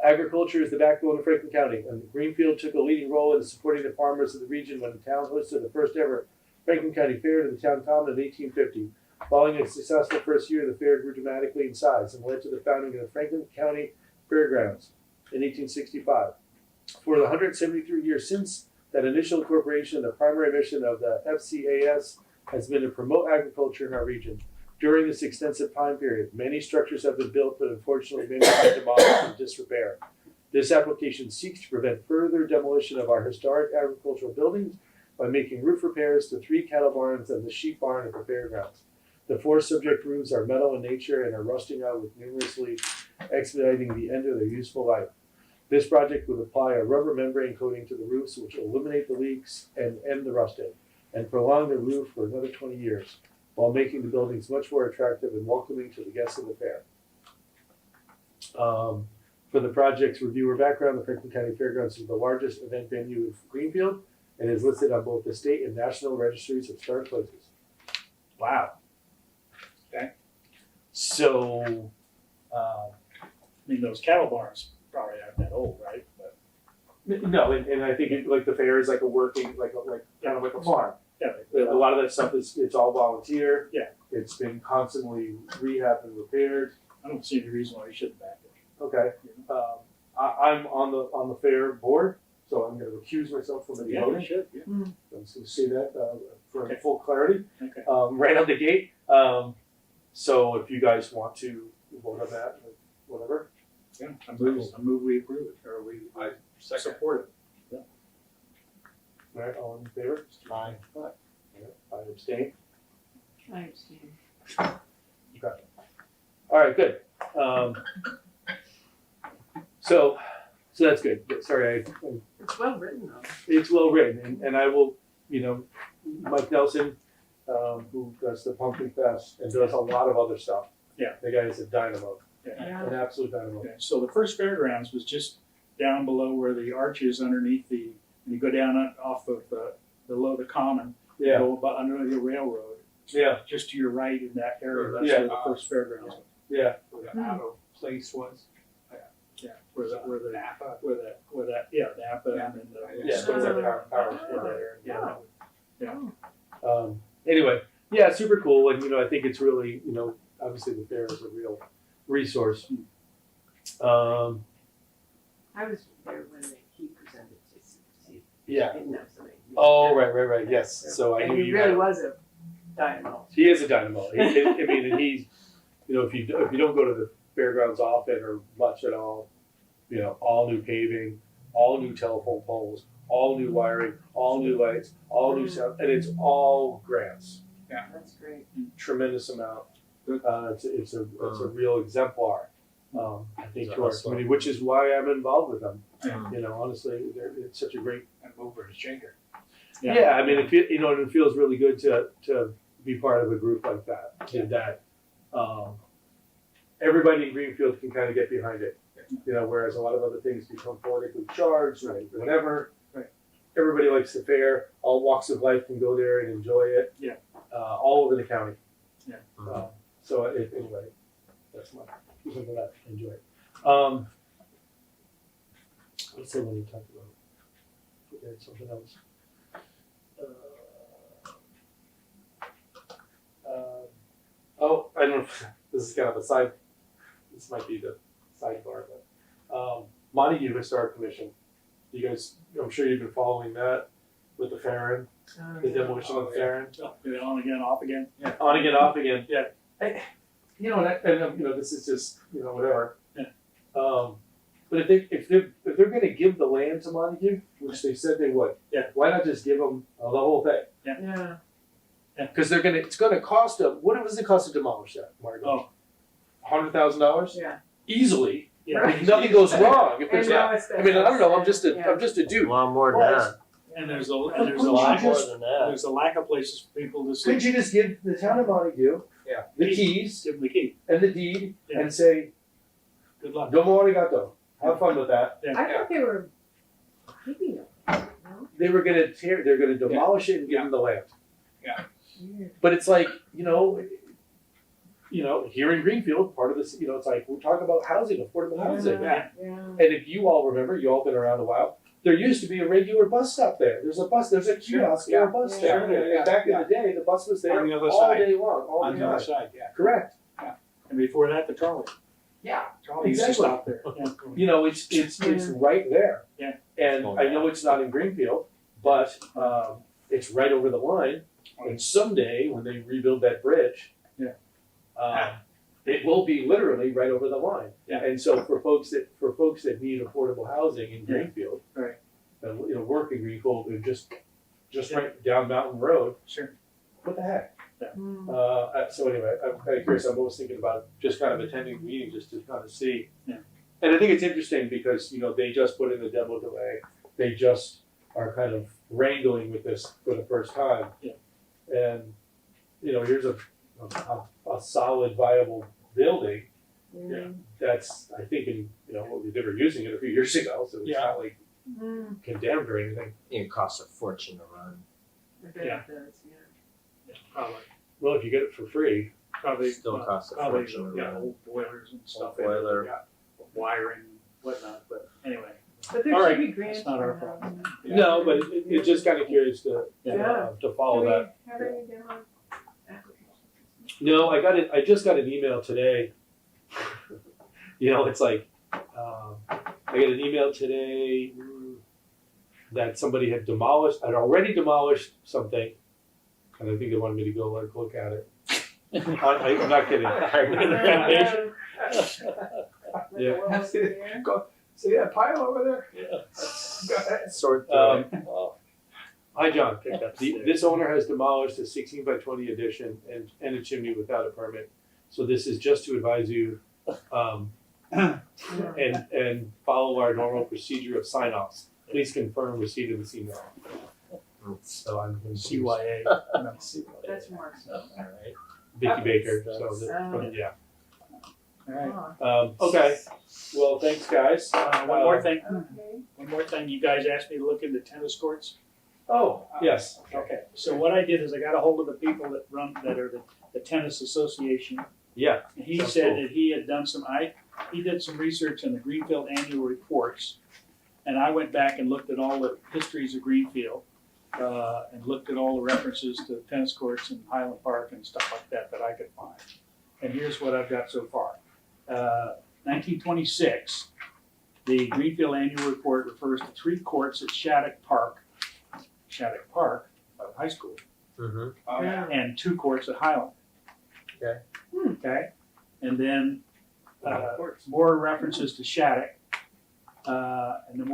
Agriculture is the backbone of Franklin County, and Greenfield took a leading role in supporting the farmers of the region when the town hosted the first ever Franklin County Fair to the town common in 1850. Following a successful first year, the fair grew dramatically in size and led to the founding of the Franklin County Fairgrounds in 1865. For the 173 years since that initial incorporation, the primary mission of the FCAS has been to promote agriculture in our region. During this extensive time period, many structures have been built, but unfortunately many have been demolished in disrepair. This application seeks to prevent further demolition of our historic agricultural buildings by making roof repairs to 3 cattle barns and the sheep barn at the fairgrounds. The 4 subject roofs are metal in nature and are rusting out, with numerously expediting the end of their useful life. This project would apply a rubber membrane coating to the roofs, which will eliminate the leaks and end the rusting, and prolong the roof for another 20 years, while making the buildings much more attractive and welcoming to the guests of the fair. For the project's review or background, the Franklin County Fairgrounds is the largest event venue in Greenfield and is listed on both the state and national registries of historic places. Wow. Okay. So, I mean, those cattle barns probably aren't that old, right? But no, and I think like the fair is like a working, like kind of like a farm. yeah, A lot of that stuff it's all volunteer. Yeah. It's been constantly rehabbed and repaired. I don't see any reason why you shouldn't back it. Okay. I'm on the fair board, so I'm going to recuse myself from any Yeah, you voting. should, yeah. I'm just going to say that for Okay. full clarity, Okay. right out the gate. So if you guys want to vote on that, whatever. Yeah, I move we approve it, or we support it. All right, all in favor? Aye. I abstain. I abstain. All right, good. So that's good. Sorry, It's well written though. it's well written, and I will, Mike Nelson, who does the Pumpkin Fest and does a lot of other stuff. Yeah. The guy is a dynamo, Yeah. an absolute dynamo. Okay, so the first fairgrounds was just down below where the arch is underneath you go down off of below the common, Yeah, go about under the railroad, yeah, just to your right in that area. That's Yeah. where the first fairgrounds. yeah. Where the auto place was. Yeah, where the Napa. where that Napa Yeah. and then the Yeah, store it's like there. power in that area. Yeah. Anyway, yeah, super cool, and I think it's really, obviously the fair is a real resource. I was there when he presented to CPC. Yeah. I didn't know something. Oh, right, yes. So I And knew he you really had. was a dynamo. He is a dynamo. I mean, and he's, if you don't go to the fairgrounds often or much at all, all new paving, all new telephone poles, all new wiring, all new lights, all new sound, and it's all grants. That's great. Tremendous amount. It's a real exemplar. I think to our community, which is why I'm involved with them. Honestly, it's such a great. And over to Shaker. Yeah, I mean, it feels really good to be part of a group like that. And that everybody in Greenfield can kind of get behind it. You know, whereas a lot of other things become politically charged or whatever. Right. Everybody likes the fair. All walks of life can go there and enjoy it. Yeah. All over the county. Yeah. So anyway, that's something that I enjoy. What's the one you talked about? Okay, something else. Oh, I don't know if this is kind of a side, this might be the sidebar, but Montague Historic Commission. You guys, I'm sure you've been following that with the Farron, the demolition of the Farron. On again, off again. On again, off again. Yeah. You know, this is just, whatever. Yeah. But if they're going to give the land to Montague, which they said they would, yeah, why not just give them the whole thing? Yeah. Because it's going to cost them. What does it cost to demolish that, Margot? $100,000 Yeah. easily. Yeah. Right. If nothing goes wrong. If And there's now not, it's I mean, I don't know. I'm just a A dude. lot more than that. And there's a Couldn't lack you More just- than that. there's a lack of places for people to Couldn't see. you just give the town of Montague the keys Give them the key. and the deed Yeah. and say, Good luck. domo arigato. Have fun with that. I thought they were keeping it, no? They're gonna demolish it and give them the land. Weird. But it's like, here in Greenfield, part of this, it's like, we're talking about housing, affordable housing. Yeah. Yeah. And if you all remember, you all been around a while, there used to be a regular bus stop there. There's a kiosk or a bus Yeah. stop. Sure, yeah, And back yeah. in the day, the bus was there On the other all side. day long, all On the the other time. side, yeah. Correct. And before that, the trolley. Yeah. Trolley used to Exactly. stop there. Yeah. It's right there. Yeah. And I know it's not in Greenfield, but it's right over the line. And someday, when they rebuild that bridge, it will be literally right over the line. Yeah. And so for folks that need affordable housing in Greenfield, Right. and work in Greenfield, and just right down Mountain Road, Sure. what the heck? Mm. So anyway, I'm kind of curious. I'm always thinking about just kind of attending the meeting just to kind of see. Yeah. And I think it's interesting because they just put in the demo delay. They just are kind of wrangling with this for the first time. Yeah. And here's a solid, viable building Yeah. that's I think they were using it a few years ago, so it's Yeah. not like Mm. condemned or anything. It costs a fortune to run. I bet Yeah. it does, yeah. Probably. Well, if you get it for free, Probably. Still costs a probably, fortune to yeah, run. old boilers and stuff. Boiler. Yeah. Wiring, whatnot, but anyway. But there All should right, be grants that's not our for problem. housing. no, but it's just kind of curious to Yeah. to follow Do we that. have any demo applications? No, I just got an email today. It's like I got an email today that somebody had already demolished something, and I think they wanted me to go look at it. I'm not kidding. Yeah. Go see that pile over there? Go ahead. Sort Hi, John. Pickups there. This owner has demolished a 16 by 20 addition and a chimney without a permit. So this is just to advise you and follow our normal procedure of sign-offs. Please confirm receipt of this email. So I'm CYA. That's Mark's. All right. Vicky Baker. So That's- yeah. All right. Okay. Well, thanks, guys. One more thing. Okay. One more thing. You guys asked me to look into tennis courts. Oh, yes. Okay. So what I did is I got a hold of the people that are the tennis association. Yeah. And he Sounds said cool. that he had done he did some research on the Greenfield annual reports. And I went back and looked at all the histories of Greenfield, and looked at all the references to tennis courts and Highland Park and stuff like that I could find. And here's what I've got so far. 1926, the Greenfield annual report refers to 3 courts at Shattuck Park High School, Mm-hmm. Oh, yeah. and 2 courts at Highland. Okay. Okay, and then more references to Shattuck, and then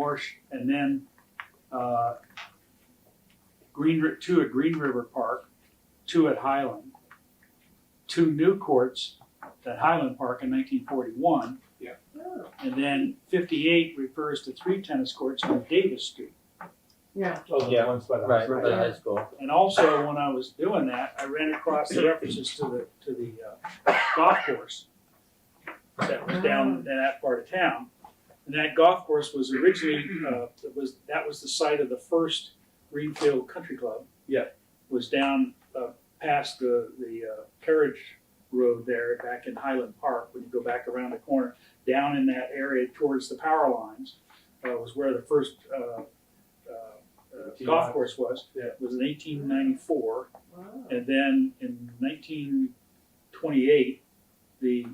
2 at Green River Park, 2 at Highland, 2 new courts at Highland Park in 1941. Oh, And then 58 refers to 3 tennis courts on Davis Street. yeah. Oh, the Yeah. ones by the Right, house, by the high school. And also, when I was doing that, I ran across the references to the golf course that was down in that part of town. And that golf course was originally, that was the site of the first Greenfield Country Club. Yeah. Was down past the carriage road there back in Highland Park, when you go back around the corner, down in that area towards the power lines, was where the first golf course was. Yeah. It was in 1894. Wow. And then in 1928, they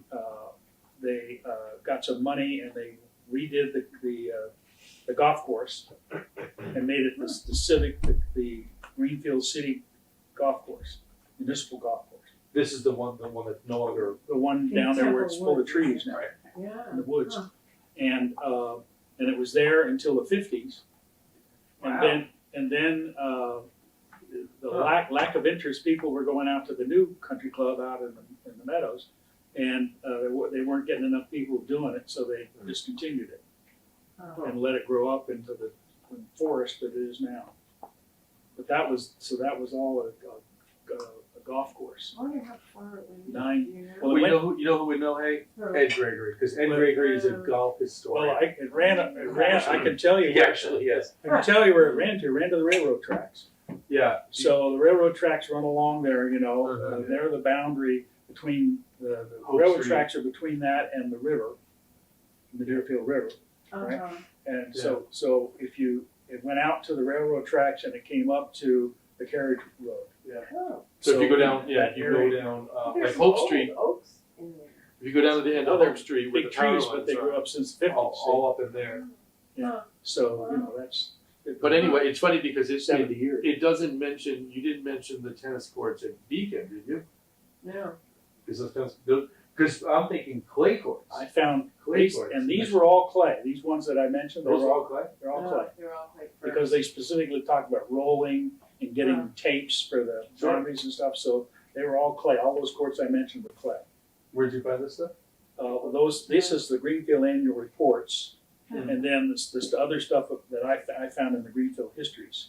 got some money and they redid the golf course and made it the Greenfield City Golf Course, municipal golf course. This is the one that's no longer. The one down there where it's full of trees now, Yeah. in the woods. Huh. And it was there until the 50s. Wow. And then the lack of interest, people were going out to the new country club out in the meadows, and they weren't getting enough people doing it, so they discontinued it Oh. and let it grow up into the forest that it is now. But that was all a golf course. I wonder how far it went. 9. You know? Well, Well, it you know who would know? Hey, Oh. Ed Gregory, because Ed Well, Gregory is a golf Well, historian. it ran. I can tell you. He actually is. I can tell you where it ran to. It ran to the railroad tracks. Yeah. So the railroad tracks run along there, you know, Uh-huh. they're the boundary between, the Hope railroad Street. tracks are between that and the river, the Deerfield River. Uh-huh. And so if it went out to the railroad tracks and it came up to the carriage road. Oh. So if you go down, that you area- go down like There's some Hope old Street. oaks in there. If you go down to the end of Hope Street, where Big the power trees, but lines they are, grew up since the 50s. all up in there. So, you know, that's. But anyway, it's funny because 70 years. it doesn't mention. You didn't mention the tennis courts at Beacon, did you? No. Because I'm thinking clay courts. I found, Clay courts. and these were all clay. These ones that I mentioned, Those they're are all, all clay. they're all Oh, clay. They're all clay. Because they specifically talked about rolling and getting tapes for the Sure. boundaries and stuff, so they were all clay. All those courts I mentioned were clay. Where'd you find this stuff? This is the Greenfield annual reports, Hmm. and then this other stuff that I found in the Greenfield histories.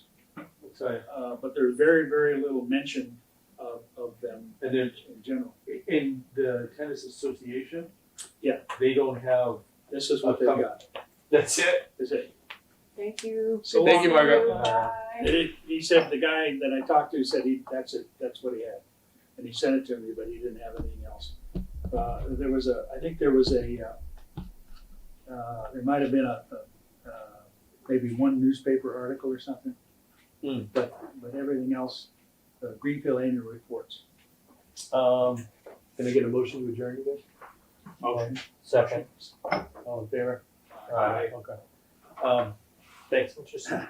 Exciting. But there's very, very little mention of them And then in general. in the tennis association, Yeah. they don't have. This is what they got. That's it. Is it? Thank you. So Thank you, Margaret. Bye. He said, the guy that I talked to said that's it, that's what he had. And he sent it to me, but he didn't have anything else. There might have been maybe one newspaper article or something. Hmm. But everything else, Greenfield annual reports. Can I get a motion to adjourn, you guys? Okay. Second. All in favor? Aye. Okay. Thanks. Interesting.